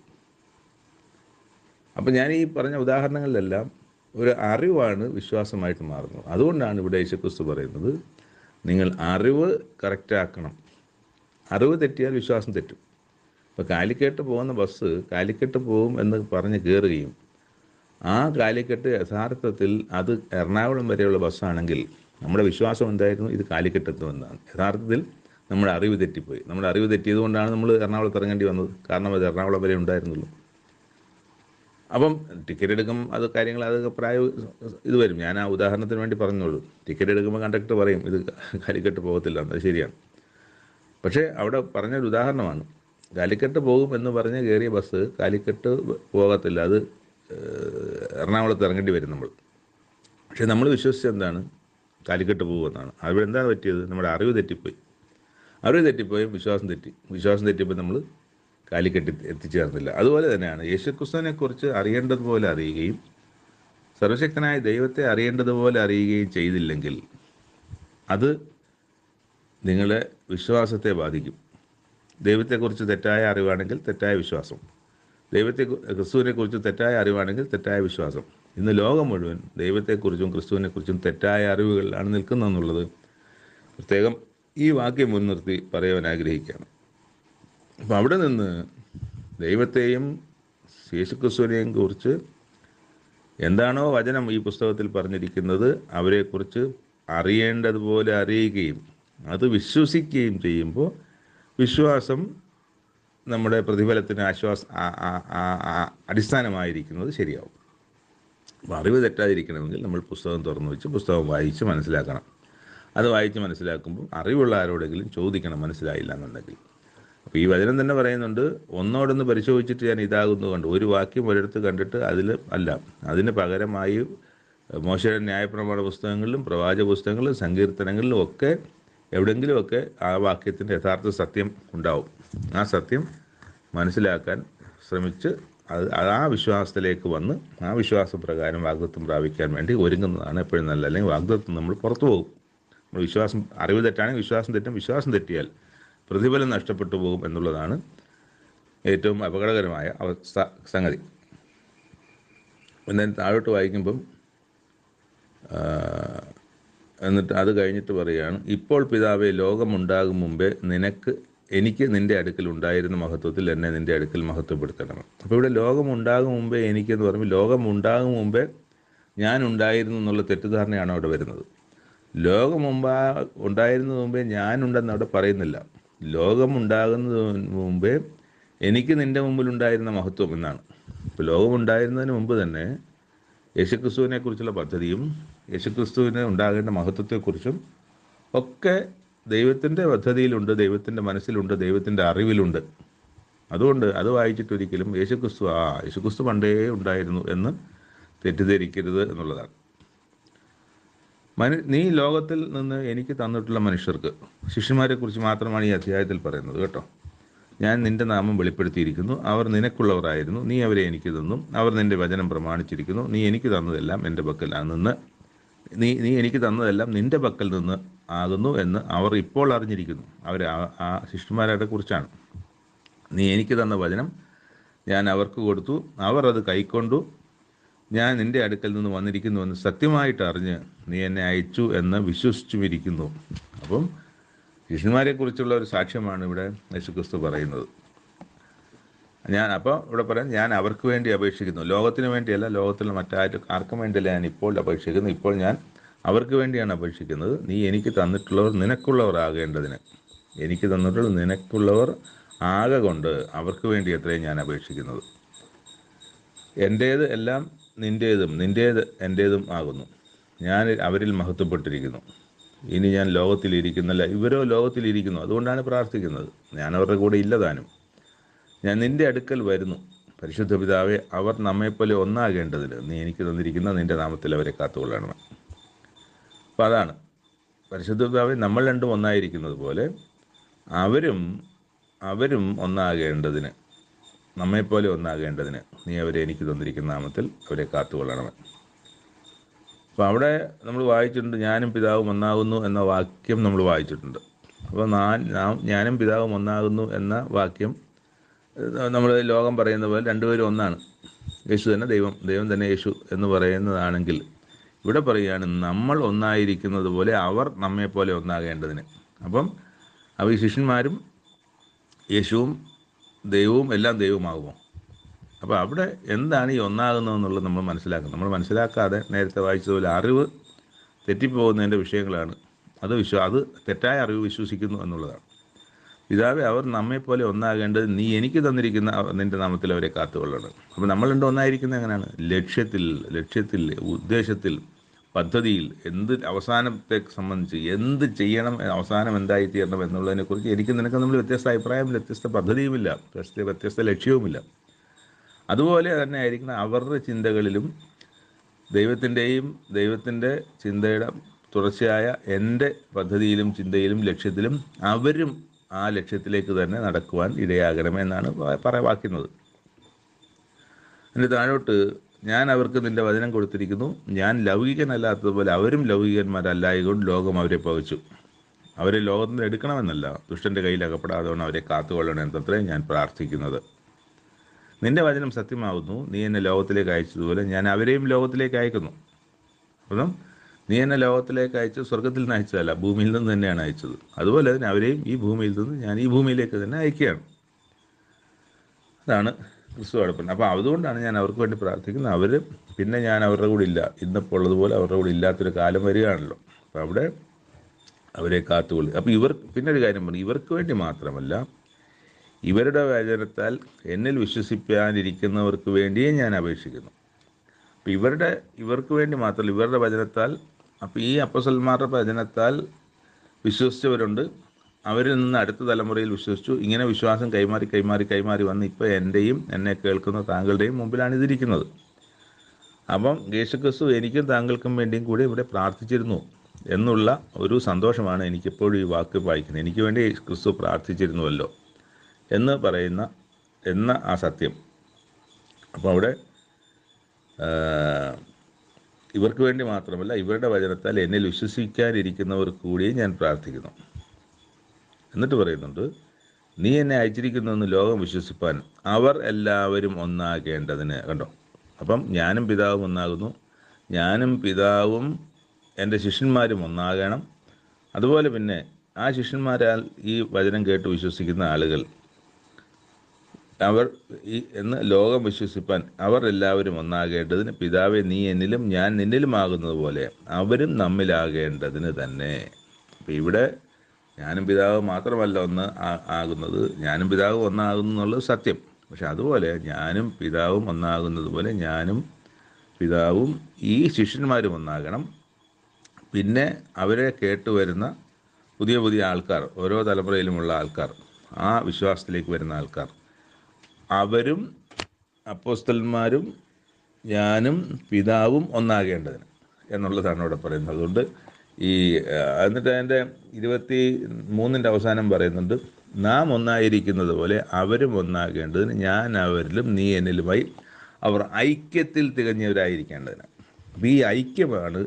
അപ്പം ഞാൻ ഈ പറഞ്ഞ ഉദാഹരണങ്ങളിലെല്ലാം ഒരു അറിവാണ് വിശ്വാസമായിട്ട് മാറുന്നത്. അതുകൊണ്ടാണ് ഇവിടെ യേശുക്രിസ്തു പറയുന്നത്, നിങ്ങൾ അറിവ് കറക്റ്റാക്കണം. അറിവ് തെറ്റിയാൽ വിശ്വാസം തെറ്റും. ഇപ്പോൾ കാലിക്കട്ട് പോകുന്ന ബസ് കാലിക്കട്ട് പോകും എന്ന് പറഞ്ഞ് കയറുകയും ആ കാലിക്കട്ട് യഥാർത്ഥത്തിൽ അത് എറണാകുളം വരെയുള്ള ബസ്സാണെങ്കിൽ നമ്മുടെ വിശ്വാസം എന്തായിരുന്നു? ഇത് കാലിക്കട്ട് എത്തുമെന്നാണ്. യഥാർത്ഥത്തിൽ നമ്മുടെ അറിവ് തെറ്റിപ്പോയി. നമ്മുടെ അറിവ് തെറ്റിയത് കൊണ്ടാണ് നമ്മൾ എറണാകുളത്ത് ഇറങ്ങേണ്ടി വന്നത്. കാരണം അത് എറണാകുളം വരെ ഉണ്ടായിരുന്നുള്ളൂ. അപ്പം ടിക്കറ്റ് എടുക്കുമ്പോൾ അത് കാര്യങ്ങൾ അതൊക്കെ ഇത് വരും. ഞാൻ ആ ഉദാഹരണത്തിന് വേണ്ടി പറഞ്ഞോളൂ. ടിക്കറ്റ് എടുക്കുമ്പോൾ കണ്ടക്ടർ പറയും ഇത് കാലിക്കട്ട് പോകത്തില്ല, അത് ശരിയാണ്. പക്ഷേ അവിടെ പറഞ്ഞൊരു ഉദാഹരണമാണ്. കാലിക്കട്ട് പോകും എന്ന് പറഞ്ഞ് കയറിയ ബസ് കാലിക്കട്ട് പോകത്തില്ല, അത് എറണാകുളത്ത് ഇറങ്ങേണ്ടി വരും നമ്മൾ. പക്ഷേ നമ്മൾ വിശ്വസിച്ചത് എന്താണ്? കാലിക്കട്ട് പോകുമെന്നാണ്. അവിടെ എന്താണ് പറ്റിയത്? നമ്മുടെ അറിവ് തെറ്റിപ്പോയി. വിശ്വാസം തെറ്റിയപ്പോൾ നമ്മൾ കാലിക്കട്ട് എത്തിച്ചേർന്നില്ല. അതുപോലെ തന്നെയാണ് യേശുക്രിസ്തുവിനെക്കുറിച്ച് അറിയേണ്ടതുപോലെ അറിയുകയും സർവശക്തനായ ദൈവത്തെ അറിയേണ്ടതുപോലെ അറിയുകയും ചെയ്തില്ലെങ്കിൽ അത് നിങ്ങളുടെ വിശ്വാസത്തെ ബാധിക്കും. ദൈവത്തെക്കുറിച്ച് തെറ്റായ അറിവാണെങ്കിൽ തെറ്റായ വിശ്വാസം, ക്രിസ്തുവിനെക്കുറിച്ച് തെറ്റായ അറിവാണെങ്കിൽ തെറ്റായ വിശ്വാസം. ഇന്ന് ലോകം മുഴുവൻ ദൈവത്തെക്കുറിച്ചും ക്രിസ്തുവിനെക്കുറിച്ചും തെറ്റായ അറിവുകളിലാണ് നിൽക്കുന്നതെന്നുള്ളത് പ്രത്യേകം ഈ വാക്യം മുൻനിർത്തി പറയുവാൻ ആഗ്രഹിക്കുകയാണ്. അപ്പം അവിടെ നിന്ന് ദൈവത്തെയും യേശുക്രിസ്തുവിനെയും കുറിച്ച് എന്താണോ വചനം ഈ പുസ്തകത്തിൽ പറഞ്ഞിരിക്കുന്നത് അവരെക്കുറിച്ച് അറിയേണ്ടതുപോലെ അറിയുകയും അത് വിശ്വസിക്കുകയും ചെയ്യുമ്പോൾ വിശ്വാസം നമ്മുടെ പ്രതിഫലത്തിന് അടിസ്ഥാനമായിരിക്കുന്നത് ശരിയാവും. അപ്പോൾ അറിവ് തെറ്റാതിരിക്കണമെങ്കിൽ നമ്മൾ പുസ്തകം തുറന്നു വെച്ച് പുസ്തകം വായിച്ച് മനസ്സിലാക്കണം. അത് വായിച്ച് മനസ്സിലാക്കുമ്പോൾ അറിവുള്ള ആരോടെങ്കിലും ചോദിക്കണം, മനസ്സിലായില്ല എന്നുണ്ടെങ്കിൽ. അപ്പോൾ ഈ വചനം തന്നെ പറയുന്നുണ്ട്, ഒന്നോടൊന്ന് പരിശോധിച്ചിട്ട് ഞാൻ ഇതാകുന്നു കണ്ടു. ഒരു വാക്യം ഒരിടത്ത് കണ്ടിട്ട് അതിന് പകരമായി മോശയുടെ ന്യായപ്രമാണ പുസ്തകങ്ങളിലും പ്രവാചക പുസ്തകങ്ങളിലും സങ്കീർത്തനങ്ങളിലും ഒക്കെ എവിടെയെങ്കിലുമൊക്കെ ആ വാക്യത്തിൻ്റെ യഥാർത്ഥ സത്യം ഉണ്ടാവും. ആ സത്യം മനസ്സിലാക്കാൻ ശ്രമിച്ച് ആ വിശ്വാസത്തിലേക്ക് വന്ന് ആ വിശ്വാസപ്രകാരം വാഗ്ദത്തം പ്രാപിക്കാൻ വേണ്ടി ഒരുങ്ങുന്നതാണ് എപ്പോഴും നല്ലത്. അല്ലെങ്കിൽ വാഗ്ദത്തം നമ്മൾ പുറത്തു പോകും. നമ്മൾ അറിവ് തെറ്റാണെങ്കിൽ വിശ്വാസം തെറ്റും. വിശ്വാസം തെറ്റിയാൽ പ്രതിഫലം നഷ്ടപ്പെട്ടു പോകും എന്നുള്ളതാണ് ഏറ്റവും അപകടകരമായ സംഗതി. പിന്നെ താഴോട്ട് വായിക്കുമ്പം എന്നിട്ട് അത് കഴിഞ്ഞിട്ട് പറയുകയാണ്, ഇപ്പോൾ പിതാവേ, ലോകമുണ്ടാകും മുമ്പേ എനിക്ക് നിൻ്റെ അടുക്കൽ ഉണ്ടായിരുന്ന മഹത്വത്തിൽ എന്നെ നിൻ്റെ അടുക്കൽ മഹത്വപ്പെടുത്തണം. അപ്പോൾ ഇവിടെ ലോകമുണ്ടാകും മുമ്പേ എനിക്കെന്ന് പറയുമ്പോൾ ലോകമുണ്ടാകും മുമ്പേ ഞാൻ ഉണ്ടായിരുന്നു എന്നുള്ള തെറ്റിദ്ധാരണയാണ് അവിടെ വരുന്നത്. ഉണ്ടായിരുന്നതിന് മുമ്പേ ഞാനുണ്ടെന്ന് അവിടെ പറയുന്നില്ല. ലോകമുണ്ടാകുന്നതിന് മുമ്പേ എനിക്ക് നിൻ്റെ മുമ്പിലുണ്ടായിരുന്ന മഹത്വം എന്നാണ്. ഇപ്പോൾ ലോകമുണ്ടായിരുന്നതിന് മുമ്പ് തന്നെ യേശുക്രിസ്തുവിനെ കുറിച്ചുള്ള പദ്ധതിയും യേശുക്രിസ്തുവിന് ഉണ്ടാകേണ്ട മഹത്വത്തെക്കുറിച്ചും ഒക്കെ ദൈവത്തിൻ്റെ പദ്ധതിയിലുണ്ട്, ദൈവത്തിൻ്റെ മനസ്സിലുണ്ട്, ദൈവത്തിൻ്റെ അറിവിലുണ്ട്. അതുകൊണ്ട് അത് വായിച്ചിട്ടൊരിക്കലും യേശുക്രിസ്തു പണ്ടേ ഉണ്ടായിരുന്നു എന്ന് തെറ്റിദ്ധരിക്കരുത് എന്നുള്ളതാണ്. നീ ലോകത്തിൽ നിന്ന് എനിക്ക് തന്നിട്ടുള്ള മനുഷ്യർക്ക്, ശിഷ്യന്മാരെ കുറിച്ച് മാത്രമാണ് ഈ അധ്യായത്തിൽ പറയുന്നത് കേട്ടോ. ഞാൻ നിൻ്റെ നാമം വെളിപ്പെടുത്തിയിരിക്കുന്നു, അവർ നിനക്കുള്ളവരായിരുന്നു, നീ അവരെ എനിക്ക് തന്നു, അവർ നിൻ്റെ വചനം പ്രമാണിച്ചിരിക്കുന്നു, നീ എനിക്ക് തന്നതെല്ലാം എൻ്റെ പക്കൽ നിന്ന് നീ എനിക്ക് തന്നതെല്ലാം നിൻ്റെ പക്കൽ നിന്ന് ആകുന്നു എന്ന് അവർ ഇപ്പോൾ അറിഞ്ഞിരിക്കുന്നു. ആ ശിഷ്യന്മാരെ കുറിച്ചാണ്. നീ എനിക്ക് തന്ന വചനം ഞാൻ അവർക്ക് കൊടുത്തു, അവർ അത് കൈക്കൊണ്ടു, ഞാൻ നിൻ്റെ അടുക്കൽ നിന്ന് വന്നിരിക്കുന്നുവെന്ന് സത്യമായിട്ട് അറിഞ്ഞ് നീ എന്നെ അയച്ചു എന്ന് വിശ്വസിച്ചുമിരിക്കുന്നു. അപ്പം ശിഷ്യന്മാരെ കുറിച്ചുള്ള ഒരു സാക്ഷ്യമാണ് ഇവിടെ യേശുക്രിസ്തു പറയുന്നത്. ഇവിടെ പറയാം, ഞാൻ അവർക്ക് വേണ്ടി അപേക്ഷിക്കുന്നു, ലോകത്തിന് വേണ്ടിയല്ല, ലോകത്തിൽ ആർക്കും വേണ്ടിയല്ല ഞാൻ ഇപ്പോൾ അപേക്ഷിക്കുന്നു. ഇപ്പോൾ ഞാൻ അവർക്ക് വേണ്ടിയാണ് അപേക്ഷിക്കുന്നത്. നീ എനിക്ക് തന്നിട്ടുള്ളവർ നിനക്കുള്ളവർ ആകേണ്ടതിന്. എനിക്ക് തന്നിട്ടുള്ള നിനക്കുള്ളവർ ആകെ കൊണ്ട് അവർക്ക് വേണ്ടി എത്രയും ഞാൻ അപേക്ഷിക്കുന്നത്. എൻ്റേത് എല്ലാം നിൻ്റേതും നിൻ്റേത് എൻ്റേതും ആകുന്നു. ഞാൻ അവരിൽ മഹത്വപ്പെട്ടിരിക്കുന്നു. ഇനി ഞാൻ ലോകത്തിലിരിക്കുന്നില്ല, ഇവരോ ലോകത്തിലിരിക്കുന്നു. അതുകൊണ്ടാണ് പ്രാർത്ഥിക്കുന്നത്, ഞാൻ അവരുടെ കൂടെ ഇല്ലതാനും. ഞാൻ നിൻ്റെ അടുക്കൽ വരുന്നു. പരിശുദ്ധ പിതാവേ, അവർ നമ്മെപ്പോലെ ഒന്നാകേണ്ടതിന് നീ എനിക്ക് തന്നിരിക്കുന്ന നിൻ്റെ നാമത്തിൽ അവരെ കാത്തുകൊള്ളണം. അപ്പോൾ അതാണ് പരിശുദ്ധ പിതാവേ, നമ്മൾ രണ്ടും ഒന്നായിരിക്കുന്നത് പോലെ അവരും ഒന്നാകേണ്ടതിന് നമ്മെപ്പോലെ ഒന്നാകേണ്ടതിന് നീ അവരെ എനിക്ക് തന്നിരിക്കുന്ന നാമത്തിൽ അവരെ കാത്തുകൊള്ളണമേ. അപ്പോൾ അവിടെ നമ്മൾ വായിച്ചിട്ടുണ്ട്, ഞാനും പിതാവും ഒന്നാകുന്നു എന്ന വാക്യം നമ്മൾ വായിച്ചിട്ടുണ്ട്. അപ്പോൾ ഞാനും പിതാവും ഒന്നാകുന്നു എന്ന വാക്യം നമ്മൾ ലോകം പറയുന്ന പോലെ രണ്ടുപേരും ഒന്നാണ്. യേശു തന്നെ ദൈവം തന്നെ യേശു എന്ന് പറയുന്നതാണെങ്കിൽ, ഇവിടെ പറയുകയാണ് നമ്മൾ ഒന്നായിരിക്കുന്നത് പോലെ അവർ നമ്മെപ്പോലെ ഒന്നാകേണ്ടതിന്. അപ്പം ഈ ശിഷ്യന്മാരും യേശുവും ദൈവവും എല്ലാം ദൈവമാകുമോ? അപ്പോൾ അവിടെ എന്താണ് ഈ ഒന്നാകുന്നതെന്നുള്ളത് നമ്മൾ മനസ്സിലാക്കണം. നമ്മൾ മനസ്സിലാക്കാതെ നേരത്തെ വായിച്ചതുപോലെ അറിവ് തെറ്റിപ്പോകുന്നതിൻ്റെ വിഷയങ്ങളാണ്. അത് തെറ്റായ അറിവ് വിശ്വസിക്കുന്നു എന്നുള്ളതാണ്. പിതാവേ, അവർ നമ്മെപ്പോലെ ഒന്നാകേണ്ടത് നീ എനിക്ക് തന്നിരിക്കുന്ന നിൻ്റെ നാമത്തിൽ അവരെ കാത്തുകൊള്ളണം. അപ്പോൾ നമ്മൾ രണ്ടും ഒന്നായിരിക്കുന്നത് എങ്ങനെയാണ്? ലക്ഷ്യത്തിൽ, ഉദ്ദേശത്തിൽ, പദ്ധതിയിൽ, അവസാനത്തെ സംബന്ധിച്ച് എന്ത് ചെയ്യണം, അവസാനം എന്തായിത്തീരണം എന്നുള്ളതിനെക്കുറിച്ച് എനിക്ക് നിനക്ക് നമ്മൾ വ്യത്യസ്ത അഭിപ്രായം, വ്യത്യസ്ത പദ്ധതിയുമില്ല, വ്യത്യസ്ത ലക്ഷ്യവുമില്ല. അതുപോലെ തന്നെ ആയിരിക്കണം അവരുടെ ചിന്തകളിലും ദൈവത്തിൻ്റെ ചിന്തയുടെ തുടർച്ചയായ എൻ്റെ പദ്ധതിയിലും ചിന്തയിലും ലക്ഷ്യത്തിലും അവരും ആ ലക്ഷ്യത്തിലേക്ക് തന്നെ നടക്കുവാൻ ഇടയാകണമെന്നാണ് വാക്കുന്നത്. അതിൻ്റെ താഴോട്ട്, ഞാൻ അവർക്ക് നിൻ്റെ വചനം കൊടുത്തിരിക്കുന്നു, ഞാൻ ലൗകികനല്ലാത്തതുപോലെ അവരും ലൗകികന്മാരല്ലായതുകൊണ്ട് ലോകം അവരെ പകച്ചു. അവരെ ലോകത്തിൽ നിന്ന് എടുക്കണമെന്നല്ല, ദുഷ്ടൻ്റെ കയ്യിൽ അകപ്പെടാതെ അവരെ കാത്തുകൊള്ളണമെന്നത്രേ ഞാൻ പ്രാർത്ഥിക്കുന്നത്. നിൻ്റെ വചനം സത്യമാകുന്നു, നീ എന്നെ ലോകത്തിലേക്ക് അയച്ചതുപോലെ ഞാൻ അവരെയും ലോകത്തിലേക്ക് അയക്കുന്നു. അപ്പം നീ എന്നെ ലോകത്തിലേക്ക് അയച്ച് സ്വർഗത്തിൽ നിന്ന് അയച്ചതല്ല, ഭൂമിയിൽ നിന്ന് തന്നെയാണ് അയച്ചത്. അതുപോലെ തന്നെ അവരെയും ഈ ഭൂമിയിൽ നിന്ന് ഞാൻ ഈ ഭൂമിയിലേക്ക് തന്നെ അയക്കുകയാണ്. അതാണ് ക്രിസ്തു അടുപ്പം. അപ്പോൾ അതുകൊണ്ടാണ് ഞാൻ അവർക്ക് വേണ്ടി പ്രാർത്ഥിക്കുന്നത്. പിന്നെ ഞാൻ അവരുടെ കൂടെ ഇല്ല, ഇന്നിപ്പോൾ ഉള്ളതുപോലെ അവരുടെ കൂടെ ഇല്ലാത്തൊരു കാലം വരികയാണല്ലോ. അപ്പോൾ അവിടെ അവരെ കാത്തുകൊള്ളു. അപ്പോൾ പിന്നെ ഒരു കാര്യം പറഞ്ഞു, ഇവർക്ക് വേണ്ടി മാത്രമല്ല, ഇവരുടെ വചനത്താൽ എന്നിൽ വിശ്വസിപ്പാനിരിക്കുന്നവർക്ക് വേണ്ടിയും ഞാൻ അപേക്ഷിക്കുന്നു. അപ്പോൾ ഇവർക്ക് വേണ്ടി മാത്രമല്ല, ഇവരുടെ വചനത്താൽ, അപ്പോൾ ഈ അപ്പോസ്തലന്മാരുടെ വചനത്താൽ വിശ്വസിച്ചവരുണ്ട്, അവരിൽ നിന്ന് അടുത്ത തലമുറയിൽ വിശ്വസിച്ചു. ഇങ്ങനെ വിശ്വാസം കൈമാറി വന്ന് ഇപ്പോൾ എൻ്റെയും എന്നെ കേൾക്കുന്ന താങ്കളുടെയും മുമ്പിലാണ് ഇതിരിക്കുന്നത്. അപ്പം യേശുക്രിസ്തു എനിക്കും താങ്കൾക്കും വേണ്ടിയും കൂടി ഇവിടെ പ്രാർത്ഥിച്ചിരുന്നു എന്നുള്ള ഒരു സന്തോഷമാണ് എനിക്കെപ്പോഴും ഈ വാക്ക് വായിക്കുന്നത്. എനിക്ക് വേണ്ടി ക്രിസ്തു പ്രാർത്ഥിച്ചിരുന്നുവല്ലോ എന്ന് എന്ന ആ സത്യം. അപ്പോൾ അവിടെ ഇവർക്ക് വേണ്ടി മാത്രമല്ല, ഇവരുടെ വചനത്താൽ എന്നിൽ വിശ്വസിക്കാനിരിക്കുന്നവർക്ക് കൂടിയും ഞാൻ പ്രാർത്ഥിക്കുന്നു. എന്നിട്ട് പറയുന്നുണ്ട്, നീ എന്നെ അയച്ചിരിക്കുന്നുവെന്ന് ലോകം വിശ്വസിപ്പാൻ അവർ എല്ലാവരും ഒന്നാകേണ്ടതിന്. കണ്ടോ? അപ്പം ഞാനും പിതാവും ഒന്നാകുന്നു, ഞാനും പിതാവും എൻ്റെ ശിഷ്യന്മാരും ഒന്നാകണം. അതുപോലെ പിന്നെ ആ ശിഷ്യന്മാരാൽ ഈ വചനം കേട്ട് വിശ്വസിക്കുന്ന ആളുകൾ എന്ന് ലോകം വിശ്വസിപ്പാൻ അവർ എല്ലാവരും ഒന്നാകേണ്ടതിന്, പിതാവേ നീ എന്നിലും ഞാൻ നിന്നിലുമാകുന്നത് പോലെ അവരും നമ്മിലാകേണ്ടതിന് തന്നെ. അപ്പം ഇവിടെ ഞാനും പിതാവ് മാത്രമല്ല ആകുന്നത്, ഞാനും പിതാവ് ഒന്നാകുന്നു എന്നുള്ളത് സത്യം. പക്ഷെ അതുപോലെ ഞാനും പിതാവും ഒന്നാകുന്നത് പോലെ ഞാനും പിതാവും ഈ ശിഷ്യന്മാരും ഒന്നാകണം. പിന്നെ അവരെ കേട്ടുവരുന്ന പുതിയ ആൾക്കാർ, ഓരോ തലമുറയിലുമുള്ള ആൾക്കാർ, ആ വിശ്വാസത്തിലേക്ക് വരുന്ന ആൾക്കാർ, അവരും അപ്പോസ്തലന്മാരും ഞാനും പിതാവും ഒന്നാകേണ്ടതിന് എന്നുള്ളതാണ് ഇവിടെ പറയുന്നത്. അതുകൊണ്ട് എന്നിട്ട് അതിൻ്റെ 23 അവസാനം പറയുന്നുണ്ട്, നാം ഒന്നായിരിക്കുന്നത് പോലെ അവരും ഒന്നാകേണ്ടതിന് ഞാൻ അവരിലും നീ എന്നിലുമായി അവർ ഐക്യത്തിൽ തികഞ്ഞവരായിരിക്കേണ്ടതിന്. അപ്പോൾ ഈ ഐക്യമാണ്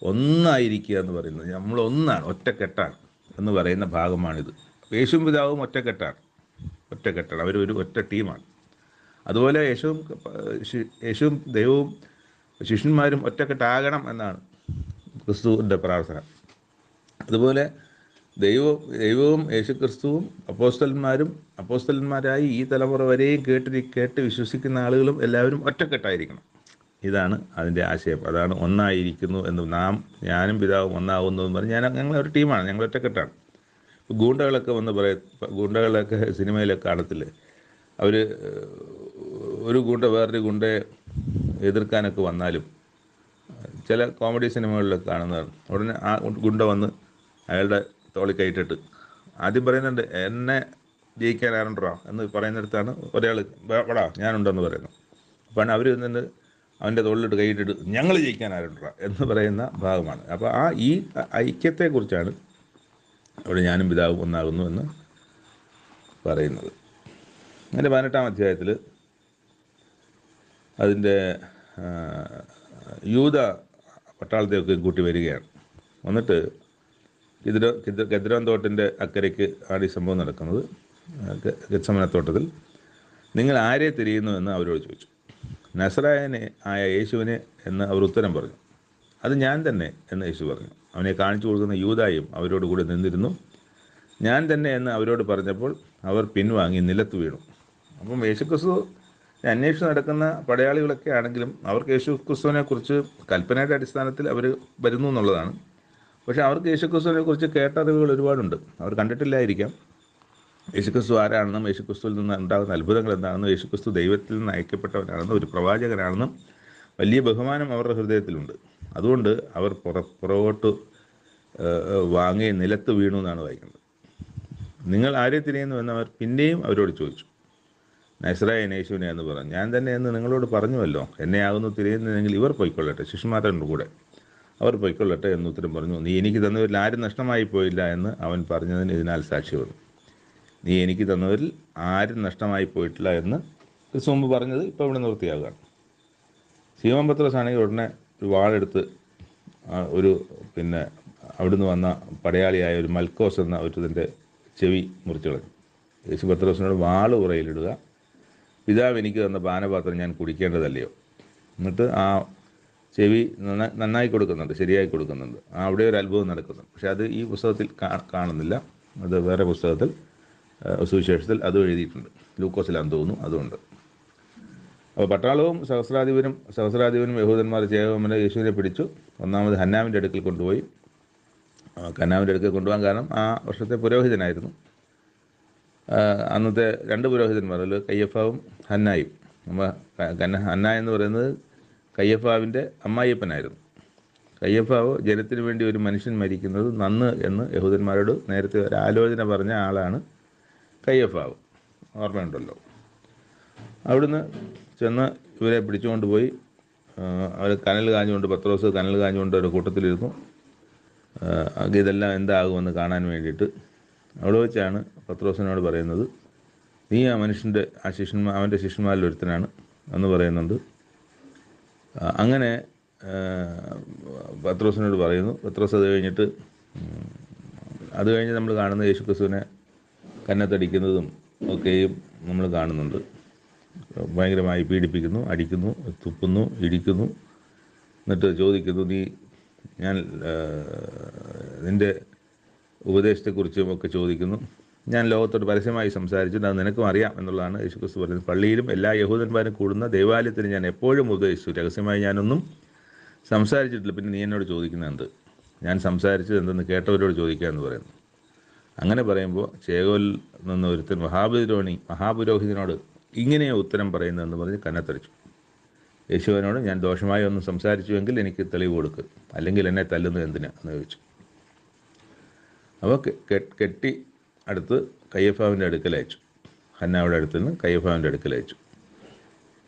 ഒന്നായിരിക്കുക എന്ന് പറയുന്നത്. നമ്മൾ ഒന്നാണ്, ഒറ്റക്കെട്ടാണ് എന്ന് പറയുന്ന ഭാഗമാണിത്. യേശുവും പിതാവും ഒറ്റക്കെട്ടാണ്, അവരൊരു ഒറ്റ ടീമാണ്. അതുപോലെ യേശുവും ദൈവവും ശിഷ്യന്മാരും ഒറ്റക്കെട്ടാകണം എന്നാണ് ക്രിസ്തുവിൻ്റെ പ്രാർത്ഥന. അതുപോലെ ദൈവവും യേശുക്രിസ്തുവും അപ്പോസ്തലന്മാരായി ഈ തലമുറ വരെയും കേട്ട് വിശ്വസിക്കുന്ന ആളുകളും എല്ലാവരും ഒറ്റക്കെട്ടായിരിക്കണം. ഇതാണ് അതിൻ്റെ ആശയം. അതാണ് ഒന്നായിരിക്കുന്നു എന്ന്, ഞാനും പിതാവും ഒന്നാകുന്നു എന്ന് പറഞ്ഞ് ഞങ്ങളൊരു ടീമാണ്, ഞങ്ങൾ ഒറ്റക്കെട്ടാണ്. ഗൂണ്ടകളൊക്കെ ഗൂണ്ടകളൊക്കെ സിനിമയിലൊക്കെ കാണത്തില്ലേ, അവർ ഒരു ഗുണ്ട വേറൊരു ഗുണ്ടയെ എതിർക്കാനൊക്കെ വന്നാലും ചില കോമഡി സിനിമകളിലൊക്കെ കാണുന്നതാണ്. ഉടനെ ആ ഗുണ്ട വന്ന് അയാളുടെ തോളി കൈയിട്ടിട്ട് ആദ്യം പറയുന്നുണ്ട്, എന്നെ ജയിക്കാൻ ആരുണ്ടോ എന്ന് പറയുന്നിടത്താണ് ഒരാൾ വടാ ഞാനുണ്ടെന്ന് പറയുന്നത്. അപ്പോൾ അവർ നിന്ന് അവൻ്റെ തോളിലിട്ട് കൈയിട്ടിട്ട് ഞങ്ങൾ ജയിക്കാൻ ആരുണ്ടോ എന്ന് പറയുന്ന ഭാഗമാണ്. അപ്പോൾ ഈ ഐക്യത്തെക്കുറിച്ചാണ് അവിടെ ഞാനും പിതാവും ഒന്നാകുന്നു എന്ന് പറയുന്നത്. അതിൻ്റെ 18-ാം അധ്യായത്തിൽ അതിൻ്റെ യൂദ പട്ടാളത്തെയൊക്കെ കൂട്ടി വരികയാണ്. വന്നിട്ട് ഗെദ്രോൻ തോട്ടിൻ്റെ അക്കരയ്ക്ക് ആണ് ഈ സംഭവം നടക്കുന്നത്. ഗെത്സമനത്തോട്ടത്തിൽ നിങ്ങൾ ആരെ തിരിയുന്നു എന്ന് അവരോട് ചോദിച്ചു. നസറായനെ ആയ യേശുവിനെ എന്ന് അവർ ഉത്തരം പറഞ്ഞു. അത് ഞാൻ തന്നെ എന്ന് യേശു പറഞ്ഞു. അവനെ കാണിച്ചു കൊടുക്കുന്ന യൂദായും അവരോട് കൂടെ നിന്നിരുന്നു. ഞാൻ തന്നെ എന്ന് അവരോട് പറഞ്ഞപ്പോൾ അവർ പിൻവാങ്ങി നിലത്ത് വീണു. അപ്പം യേശുക്രിസ്തു അന്വേഷിച്ച് നടക്കുന്ന പടയാളികളൊക്കെ ആണെങ്കിലും അവർക്ക് യേശുക്രിസ്തുവിനെ കുറിച്ച് കൽപ്പനയുടെ അടിസ്ഥാനത്തിൽ അവർ വരുന്നു എന്നുള്ളതാണ്. പക്ഷേ അവർക്ക് യേശുക്രിസ്തുവിനെ കുറിച്ച് കേട്ടറിവുകൾ ഒരുപാടുണ്ട്. അവർ കണ്ടിട്ടില്ലായിരിക്കാം യേശുക്രിസ്തു ആരാണെന്നും യേശുക്രിസ്തുവിൽ നിന്ന് ഉണ്ടാകുന്ന അത്ഭുതങ്ങൾ എന്താണെന്നും യേശുക്രിസ്തു ദൈവത്തിൽ നിന്ന് അയക്കപ്പെട്ടവനാണെന്നും ഒരു പ്രവാചകനാണെന്നും വലിയ ബഹുമാനം അവരുടെ ഹൃദയത്തിലുണ്ട്. അതുകൊണ്ട് അവർ പുറകോട്ട് വാങ്ങി നിലത്ത് വീണു എന്നാണ് വായിക്കുന്നത്. നിങ്ങൾ ആരെ തിരിയുന്നു എന്ന് അവർ പിന്നെയും അവരോട് ചോദിച്ചു. നസറായൻ യേശുവിനെ എന്ന് പറഞ്ഞു. ഞാൻ തന്നെ എന്ന് നിങ്ങളോട് പറഞ്ഞുവല്ലോ. എന്നെ ആകുന്നു തിരിയുന്നതെങ്കിൽ ഇവർ പൊയ്ക്കൊള്ളട്ടെ, ശിഷ്യന്മാരുടെ കൂടെ അവർ പൊയ്ക്കൊള്ളട്ടെ എന്ന് ഉത്തരം പറഞ്ഞു. നീ എനിക്ക് തന്നവരിൽ ആരും നഷ്ടമായി പോയില്ല എന്ന് അവൻ പറഞ്ഞതിന് ഇതിനാൽ സാക്ഷി വന്നു. നീ എനിക്ക് തന്നവരിൽ ആരും നഷ്ടമായി പോയിട്ടില്ല എന്ന് ക്രിസ്തു മുമ്പ് പറഞ്ഞത് ഇപ്പോൾ ഇവിടെ നിവൃത്തിയാകുകയാണ്. ശീമോൻ പത്രോസ് ആണെങ്കിൽ ഉടനെ ഒരു വാളെടുത്ത് അവിടുന്ന് വന്ന പടയാളിയായ ഒരു മൽക്കോസ് എന്ന ഒരുതിൻ്റെ ചെവി മുറിച്ചു കളഞ്ഞു. യേശു പത്രോസിനോട് വാള് ഉറയിലിടുക, പിതാവ് എനിക്ക് തന്ന പാനപാത്രം ഞാൻ കുടിക്കേണ്ടതല്ലയോ? എന്നിട്ട് ആ ചെവി നന്നായി കൊടുക്കുന്നുണ്ട്, ശരിയായി കൊടുക്കുന്നുണ്ട്. അവിടെ ഒരു അത്ഭുതം നടക്കുന്നുണ്ട്. പക്ഷെ അത് ഈ പുസ്തകത്തിൽ കാണുന്നില്ല. അത് വേറെ പുസ്തകത്തിൽ, സുവിശേഷത്തിൽ അതും എഴുതിയിട്ടുണ്ട്. ലൂക്കോസിലാന്ന് തോന്നുന്നു. അതുകൊണ്ട് അപ്പോൾ പട്ടാളവും സഹസ്രാധിപനും യഹൂദന്മാർ ചേവമനെ യേശുവിനെ പിടിച്ചു. ഒന്നാമത് ഹന്നാവിൻ്റെ അടുക്കൽ കൊണ്ടുപോയി. ഹന്നാവിൻ്റെ അടുക്കൽ കൊണ്ടുപോകാൻ കാരണം ആ വർഷത്തെ പുരോഹിതനായിരുന്നു. അന്നത്തെ 2 പുരോഹിതന്മാർ, അതിൽ കയ്യഫാവും ഹന്നായും. ഹന്ന എന്ന് പറയുന്നത് കയ്യഫാവിൻ്റെ അമ്മായിയപ്പനായിരുന്നു. കയ്യഫാവ് ജനത്തിന് വേണ്ടി ഒരു മനുഷ്യൻ മരിക്കുന്നത് നന്ന് എന്ന് യഹൂദന്മാരോട് നേരത്തെ ഒരു ആലോചന പറഞ്ഞ ആളാണ് കയ്യഫാവ്. ഓർമ്മയുണ്ടല്ലോ. അവിടുന്ന് ചെന്ന് ഇവരെ പിടിച്ചുകൊണ്ട് പോയി. അവർ കനൽ കാഞ്ഞുകൊണ്ട്, പത്രോസ് കനൽ കാഞ്ഞുകൊണ്ട് ഒരു കൂട്ടത്തിലിരുന്നു. ഇതെല്ലാം എന്താകുമെന്ന് കാണാൻ വേണ്ടിയിട്ട് അവിടെ വെച്ചാണ് പത്രോസിനോട് പറയുന്നത്, നീ ആ മനുഷ്യൻ്റെ അവൻ്റെ ശിഷ്യന്മാരിൽ ഒരുത്തനാണ് എന്ന് പറയുന്നുണ്ട്. അങ്ങനെ പത്രോസിനോട് പറയുന്നു. പത്രോസ് അത് കഴിഞ്ഞ് നമ്മൾ കാണുന്ന യേശുക്രിസ്തുവിനെ കന്നത്തടിക്കുന്നതും ഒക്കെയും നമ്മൾ കാണുന്നുണ്ട്. ഭയങ്കരമായി പീഡിപ്പിക്കുന്നു, അടിക്കുന്നു, തുപ്പുന്നു, ഇടിക്കുന്നു. എന്നിട്ട് ചോദിക്കുന്നു, ഞാൻ നിൻ്റെ ഉപദേശത്തെക്കുറിച്ചും ഒക്കെ ചോദിക്കുന്നു. ഞാൻ ലോകത്തോട് പരസ്യമായി സംസാരിച്ചിട്ട് അത് നിനക്കും അറിയാം എന്നുള്ളതാണ് യേശുക്രിസ്തു പറയുന്നത്. പള്ളിയിലും എല്ലാ യഹൂദന്മാരും കൂടുന്ന ദേവാലയത്തിന് ഞാൻ എപ്പോഴും ഉപദേശിച്ചു, രഹസ്യമായി ഞാനൊന്നും സംസാരിച്ചിട്ടില്ല. പിന്നെ നീ എന്നോട് ചോദിക്കുന്നത് ഞാൻ സംസാരിച്ചത് എന്തെന്ന് കേട്ടവരോട് ചോദിക്കുക എന്ന് പറയുന്നു. അങ്ങനെ പറയുമ്പോൾ ചേകോൽ നിന്ന് ഒരുത്തൻ മഹാപുരോഹിതനോട് ഇങ്ങനെയോ ഉത്തരം പറയുന്നതെന്ന് പറഞ്ഞ് കന്നത്തടിച്ചു. യേശുവിനോട്, ഞാൻ ദോഷമായി ഒന്നും സംസാരിച്ചുവെങ്കിൽ എനിക്ക് തെളിവ് കൊടുക്കുക, അല്ലെങ്കിൽ എന്നെ തല്ലുന്നത് എന്തിനാ എന്ന് ചോദിച്ചു. അപ്പോൾ കെട്ടി അടുത്ത് കയ്യഫാവിൻ്റെ അടുക്കൽ അയച്ചു. ഹന്നാവിടെ അടുത്ത് നിന്ന് കയ്യഫാവിൻ്റെ അടുക്കൽ അയച്ചു.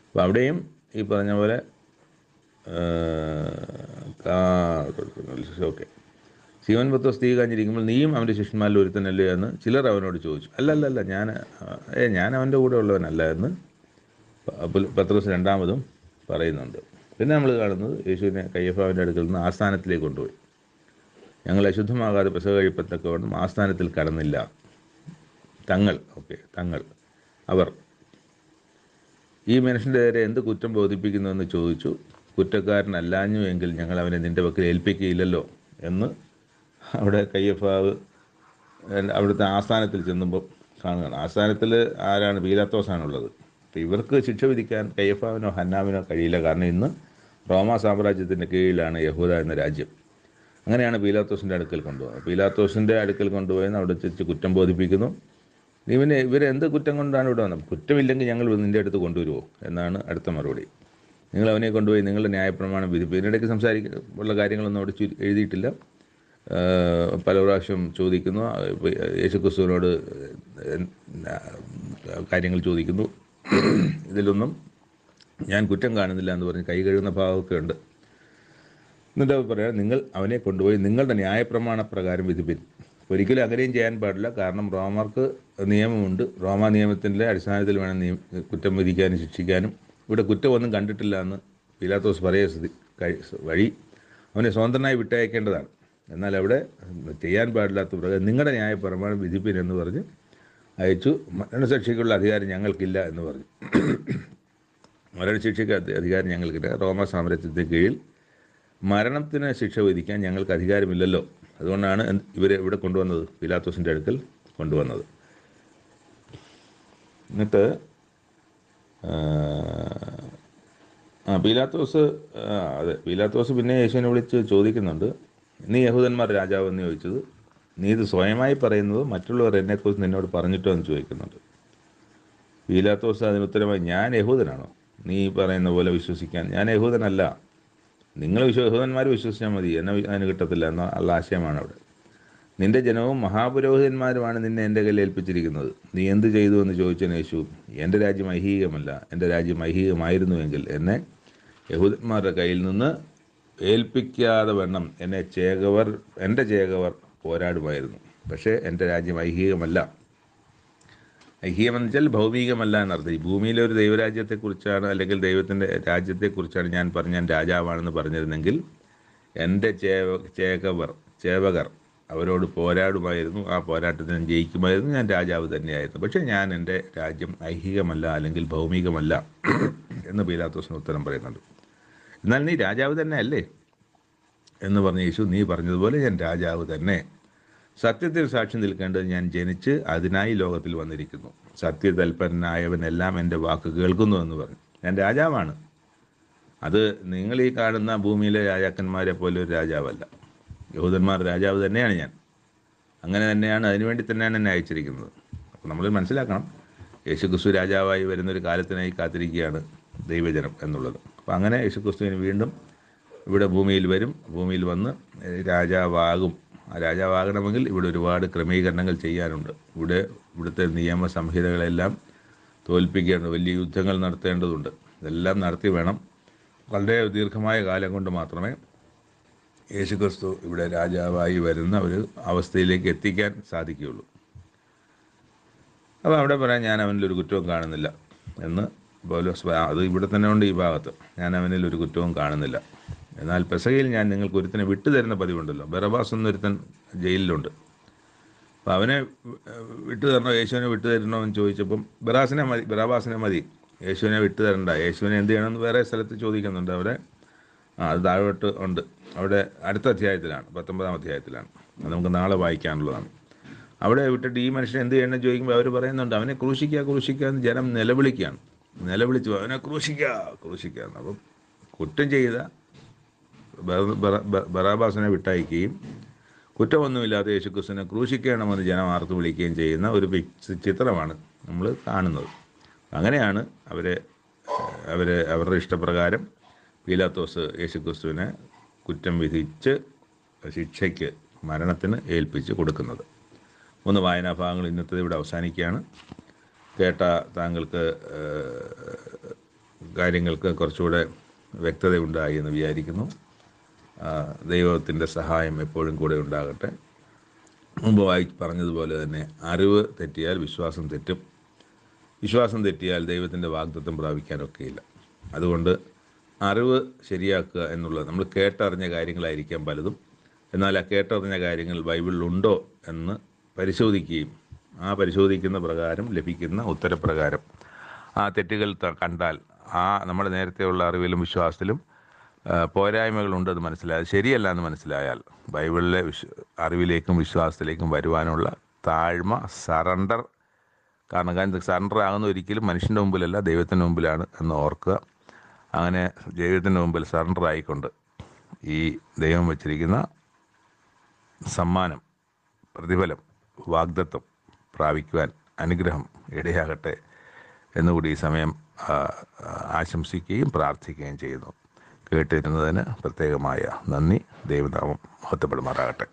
അപ്പോൾ അവിടെയും ഈ പറഞ്ഞ പോലെ ഓക്കെ, ശിവൻ പത്രോസ് തീ കാഞ്ഞിരിക്കുമ്പോൾ നീയും അവൻ്റെ ശിഷ്യന്മാരിൽ ഒരുത്തനല്ലേ എന്ന് ചിലർ അവനോട് ചോദിച്ചു. അല്ലല്ല, ഞാൻ അവൻ്റെ കൂടെ ഉള്ളവനല്ല എന്ന് പത്രോസ് രണ്ടാമതും പറയുന്നുണ്ട്. പിന്നെ നമ്മൾ കാണുന്നത് യേശുവിനെ കയ്യഫാവിൻ്റെ അടുക്കൽ നിന്ന് ആസ്ഥാനത്തിലേക്ക് കൊണ്ടുപോയി. ഞങ്ങൾ അശുദ്ധമാകാതെ പെസഹ കഴിപ്പത്തക്കവണ്ണം ആസ്ഥാനത്തിൽ കടന്നില്ല. തങ്ങൾ അവർ ഈ മനുഷ്യൻ്റെ നേരെ എന്ത് കുറ്റം ബോധിപ്പിക്കുന്നുവെന്ന് ചോദിച്ചു. കുറ്റക്കാരനല്ലാഞ്ഞു എങ്കിൽ ഞങ്ങൾ അവനെ നിൻ്റെ പക്കൽ ഏൽപ്പിക്കുകയില്ലല്ലോ എന്ന് അവിടെ കയ്യഫാവ് അവിടുത്തെ ആസ്ഥാനത്തിൽ ചെന്നുമ്പോൾ കാണുകയാണ്. ആസ്ഥാനത്തിൽ ആരാണ്? പീലാത്തോസാണുള്ളത്. അപ്പോൾ ഇവർക്ക് ശിക്ഷ വിധിക്കാൻ കയ്യഫാവിനോ ഹന്നാവിനോ കഴിയില്ല. കാരണം ഇന്ന് റോമാ സാമ്രാജ്യത്തിൻ്റെ കീഴിലാണ് യഹൂദ എന്ന രാജ്യം. അങ്ങനെയാണ് പീലാത്തോസിൻ്റെ അടുക്കൽ കൊണ്ടുപോകുന്നത്. പീലാത്തോസിൻ്റെ അടുക്കൽ കൊണ്ടുപോയെന്ന് അവിടെ വെച്ച് കുറ്റം ബോധിപ്പിക്കുന്നു. ഇവരെന്ത് കുറ്റം കൊണ്ടാണ് ഇവിടെ വന്നത്? കുറ്റമില്ലെങ്കിൽ ഞങ്ങൾ നിൻ്റെ അടുത്ത് കൊണ്ടുവരുമോ എന്നാണ് അടുത്ത മറുപടി. നിങ്ങൾ അവനെ കൊണ്ടുപോയി നിങ്ങളുടെ ന്യായപ്രമാണം വിധിപ്പ്. ഇതിനിടയ്ക്ക് ഉള്ള കാര്യങ്ങളൊന്നും അവിടെ എഴുതിയിട്ടില്ല. പല പ്രാവശ്യം ചോദിക്കുന്നു. യേശുക്രിസ്തുവിനോട് കാര്യങ്ങൾ ചോദിക്കുന്നു. ഇതിലൊന്നും ഞാൻ കുറ്റം കാണുന്നില്ല എന്ന് പറഞ്ഞ് കൈ കഴുകുന്ന ഭാവമൊക്കെ ഉണ്ട്. എന്നിട്ട് അവർ പറയാം, നിങ്ങൾ അവനെ കൊണ്ടുപോയി നിങ്ങളുടെ ന്യായപ്രമാണ പ്രകാരം വിധിപ്പിൻ. ഒരിക്കലും അങ്ങനെയും ചെയ്യാൻ പാടില്ല. കാരണം റോമർക്ക് നിയമമുണ്ട്. റോമാ നിയമത്തിൻ്റെ അടിസ്ഥാനത്തിൽ വേണം കുറ്റം വിധിക്കാനും ശിക്ഷിക്കാനും. ഇവിടെ കുറ്റമൊന്നും കണ്ടിട്ടില്ല എന്ന് പീലാത്തോസ് വഴി അവനെ സ്വതന്ത്രനായി വിട്ടയക്കേണ്ടതാണ്. എന്നാൽ അവിടെ ചെയ്യാൻ പാടില്ലാത്ത പ്രകാരം നിങ്ങളുടെ ന്യായപ്രമാണം വിധിപ്പിൻ എന്ന് പറഞ്ഞ് അയച്ചു. മരണശിക്ഷയ്ക്കുള്ള അധികാരം ഞങ്ങൾക്കില്ല എന്ന് പറഞ്ഞു. മരണശിക്ഷയ്ക്ക് അധികാരം ഞങ്ങൾക്കില്ല. റോമാ സാമ്രാജ്യത്തിന് കീഴിൽ മരണത്തിന് ശിക്ഷ വിധിക്കാൻ ഞങ്ങൾക്ക് അധികാരമില്ലല്ലോ. അതുകൊണ്ടാണ് ഇവരെ ഇവിടെ കൊണ്ടുവന്നത്, പീലാത്തോസിൻ്റെ അടുക്കൽ കൊണ്ടുവന്നത്. എന്നിട്ട് പീലാത്തോസ് പിന്നെ യേശുവിനെ വിളിച്ച് ചോദിക്കുന്നുണ്ട്, നീ യഹൂദന്മാർ രാജാവ് എന്ന് ചോദിച്ചത് നീ ഇത് സ്വയമായി പറയുന്നത് മറ്റുള്ളവർ എന്നെക്കുറിച്ച് നിന്നോട് പറഞ്ഞിട്ടോ എന്ന് ചോദിക്കുന്നുണ്ട്. പീലാത്തോസ് അതിന് ഉത്തരമായി, ഞാൻ യഹൂദനാണോ നീ പറയുന്ന പോലെ വിശ്വസിക്കാൻ? ഞാൻ യഹൂദനല്ല. നിങ്ങൾ യഹൂദന്മാർ വിശ്വസിച്ചാൽ മതി, എന്നെ അതിന് കിട്ടത്തില്ല എന്നുള്ള ആശയമാണ് അവിടെ. നിന്റെ ജനവും മഹാപുരോഹിതന്മാരുമാണ് നിന്നെ എൻ്റെ കയ്യിൽ ഏൽപ്പിച്ചിരിക്കുന്നത്. നീ എന്ത് ചെയ്തു എന്ന് ചോദിച്ചതിന് യേശു, എൻ്റെ രാജ്യം ഐഹികമല്ല. എൻ്റെ രാജ്യം ഐഹികമായിരുന്നുവെങ്കിൽ എന്നെ യഹൂദന്മാരുടെ കയ്യിൽ നിന്ന് ഏൽപ്പിക്കാതെ വണ്ണം എൻ്റെ ചേകവർ പോരാടുമായിരുന്നു. പക്ഷേ എൻ്റെ രാജ്യം ഐഹികമല്ല. ഐഹികമെന്ന് വെച്ചാൽ ഭൗമികമല്ല എന്നർത്ഥം. ഈ ഭൂമിയിലെ ഒരു ദൈവരാജ്യത്തെക്കുറിച്ചാണ്, അല്ലെങ്കിൽ ദൈവത്തിൻ്റെ രാജ്യത്തെക്കുറിച്ചാണ് ഞാൻ രാജാവാണെന്ന് പറഞ്ഞിരുന്നെങ്കിൽ എൻ്റെ ചേവകർ അവരോട് പോരാടുമായിരുന്നു. ആ പോരാട്ടത്തിന് ജയിക്കുമായിരുന്നു. ഞാൻ രാജാവ് തന്നെയായിരുന്നു. പക്ഷേ ഞാൻ എൻ്റെ രാജ്യം ഐഹികമല്ല, അല്ലെങ്കിൽ ഭൗമികമല്ല എന്ന് പീലാത്തോസിന് ഉത്തരം പറയുന്നുണ്ട്. എന്നാൽ നീ രാജാവ് തന്നെ അല്ലേ എന്ന് പറഞ്ഞ യേശു, നീ പറഞ്ഞതുപോലെ ഞാൻ രാജാവ് തന്നെ. സത്യത്തിൽ സാക്ഷി നിൽക്കേണ്ടത് ഞാൻ ജനിച്ച് അതിനായി ലോകത്തിൽ വന്നിരിക്കുന്നു. സത്യതൽപരനായവനെല്ലാം എൻ്റെ വാക്ക് കേൾക്കുന്നു എന്ന് പറഞ്ഞു. ഞാൻ രാജാവാണ്. അത് നിങ്ങൾ ഈ കാണുന്ന ഭൂമിയിലെ രാജാക്കന്മാരെ പോലെ ഒരു രാജാവല്ല. യഹൂദന്മാർ രാജാവ് തന്നെയാണ് ഞാൻ. അങ്ങനെ തന്നെയാണ്, അതിനുവേണ്ടി തന്നെയാണ് എന്നെ അയച്ചിരിക്കുന്നത്. അപ്പോൾ നമ്മൾ മനസ്സിലാക്കണം, യേശുക്രിസ്തു രാജാവായി വരുന്നൊരു കാലത്തിനായി കാത്തിരിക്കുകയാണ് ദൈവജനം എന്നുള്ളത്. അപ്പോൾ അങ്ങനെ യേശുക്രിസ്തുവിന് വീണ്ടും ഇവിടെ ഭൂമിയിൽ വരും. ഭൂമിയിൽ വന്ന് രാജാവാകും. ആ രാജാവാകണമെങ്കിൽ ഇവിടെ ഒരുപാട് ക്രമീകരണങ്ങൾ ചെയ്യാനുണ്ട്. ഇവിടുത്തെ നിയമ സംഹിതകളെല്ലാം തോൽപ്പിക്കേണ്ടത്, വലിയ യുദ്ധങ്ങൾ നടത്തേണ്ടതുണ്ട്. ഇതെല്ലാം നടത്തി വേണം വളരെ ദീർഘമായ കാലം കൊണ്ട് മാത്രമേ യേശുക്രിസ്തു ഇവിടെ രാജാവായി വരുന്ന ഒരു അവസ്ഥയിലേക്ക് എത്തിക്കാൻ സാധിക്കുകയുള്ളൂ. അപ്പോൾ അവിടെ പറയാൻ ഞാൻ അവനിലൊരു കുറ്റവും കാണുന്നില്ല എന്ന് പൗലോസ്, അത് ഇവിടെ തന്നെ ഉണ്ട് ഈ ഭാഗത്ത്, ഞാൻ അവനിൽ ഒരു കുറ്റവും കാണുന്നില്ല. എന്നാൽ പെസഹയിൽ ഞാൻ നിങ്ങൾക്ക് ഒരുത്തനെ വിട്ടുതരുന്ന പതിവുണ്ടല്ലോ. ബറബാസ് എന്നൊരുത്തൻ ജയിലിലുണ്ട്. അപ്പോൾ അവനെ വിട്ടുതരണോ, യേശുവിനെ വിട്ടുതരണോ എന്ന് ചോദിച്ചപ്പം ബറാബാസിനെ മതി, യേശുവിനെ വിട്ടുതരണ്ട. യേശുവിനെ എന്ത് ചെയ്യണമെന്ന് വേറെ സ്ഥലത്ത് ചോദിക്കുന്നുണ്ട്. അവരെ അത് താഴോട്ട് ഉണ്ട്. അവിടെ അടുത്ത അധ്യായത്തിലാണ്, 19-ാം അധ്യായത്തിലാണ്. അത് നമുക്ക് നാളെ വായിക്കാനുള്ളതാണ്. അവിടെ വിട്ടിട്ട് ഈ മനുഷ്യൻ എന്ത് ചെയ്യണമെന്ന് ചോദിക്കുമ്പോൾ അവർ പറയുന്നുണ്ട്, അവനെ ക്രൂശിക്കുക എന്ന് ജനം നിലവിളിച്ചു അവനെ ക്രൂശിക്കുക. അപ്പം കുറ്റം ചെയ്ത ബറാബാസിനെ വിട്ടയക്കുകയും കുറ്റമൊന്നുമില്ലാത്ത യേശുക്രിസ്തുവിനെ ക്രൂശിക്കണമെന്ന് ജനം ആർത്തു വിളിക്കുകയും ചെയ്യുന്ന ഒരു ചിത്രമാണ് നമ്മൾ കാണുന്നത്. അങ്ങനെയാണ് അവരുടെ ഇഷ്ടപ്രകാരം പീലാത്തോസ് യേശുക്രിസ്തുവിനെ കുറ്റം വിധിച്ച് ശിക്ഷയ്ക്ക്, മരണത്തിന് ഏൽപ്പിച്ച് കൊടുക്കുന്നത്. 3 വായനാഭാഗങ്ങൾ ഇന്നത്തെ ഇവിടെ അവസാനിക്കുകയാണ്. കേട്ട താങ്കൾക്ക് കാര്യങ്ങൾക്ക് കുറച്ചുകൂടെ വ്യക്തതയുണ്ടായി എന്ന് വിചാരിക്കുന്നു. ദൈവത്തിൻ്റെ സഹായം എപ്പോഴും കൂടെ ഉണ്ടാകട്ടെ. മുമ്പ് പറഞ്ഞതുപോലെ തന്നെ അറിവ് തെറ്റിയാൽ വിശ്വാസം തെറ്റും. വിശ്വാസം തെറ്റിയാൽ ദൈവത്തിൻ്റെ വാഗ്ദത്തം പ്രാപിക്കാനൊക്കെയില്ല. അതുകൊണ്ട് അറിവ് ശരിയാക്കുക എന്നുള്ളത്, നമ്മൾ കേട്ടറിഞ്ഞ കാര്യങ്ങളായിരിക്കാം പലതും. എന്നാൽ ആ കേട്ടറിഞ്ഞ കാര്യങ്ങൾ ബൈബിളിലുണ്ടോ എന്ന് പരിശോധിക്കുകയും ആ പരിശോധിക്കുന്ന പ്രകാരം ലഭിക്കുന്ന ഉത്തരപ്രകാരം ആ തെറ്റുകൾ കണ്ടാൽ, ആ നമ്മുടെ നേരത്തെയുള്ള അറിവിലും വിശ്വാസത്തിലും പോരായ്മകളുണ്ടെന്ന് മനസ്സിലായാൽ, ശരിയല്ല എന്ന് മനസ്സിലായാൽ, ബൈബിളിലെ അറിവിലേക്കും വിശ്വാസത്തിലേക്കും വരുവാനുള്ള താഴ്മ, സറണ്ടർ. കാരണം സറണ്ടർ ആകുന്ന ഒരിക്കലും മനുഷ്യൻ്റെ മുമ്പിലല്ല, ദൈവത്തിൻ്റെ മുമ്പിലാണ് എന്ന് ഓർക്കുക. അങ്ങനെ ദൈവത്തിൻ്റെ മുമ്പിൽ സറണ്ടർ ആയിക്കൊണ്ട് ഈ ദൈവം വച്ചിരിക്കുന്ന സമ്മാനം, പ്രതിഫലം, വാഗ്ദത്തം പ്രാപിക്കുവാൻ അനുഗ്രഹം ഇടയാകട്ടെ എന്നുകൂടി ഈ സമയം ആശംസിക്കുകയും പ്രാർത്ഥിക്കുകയും ചെയ്യുന്നു. കേട്ടിരുന്നതിന് പ്രത്യേകമായ നന്ദി. ദൈവനാമം മഹത്വപ്പെടുമാറാകട്ടെ.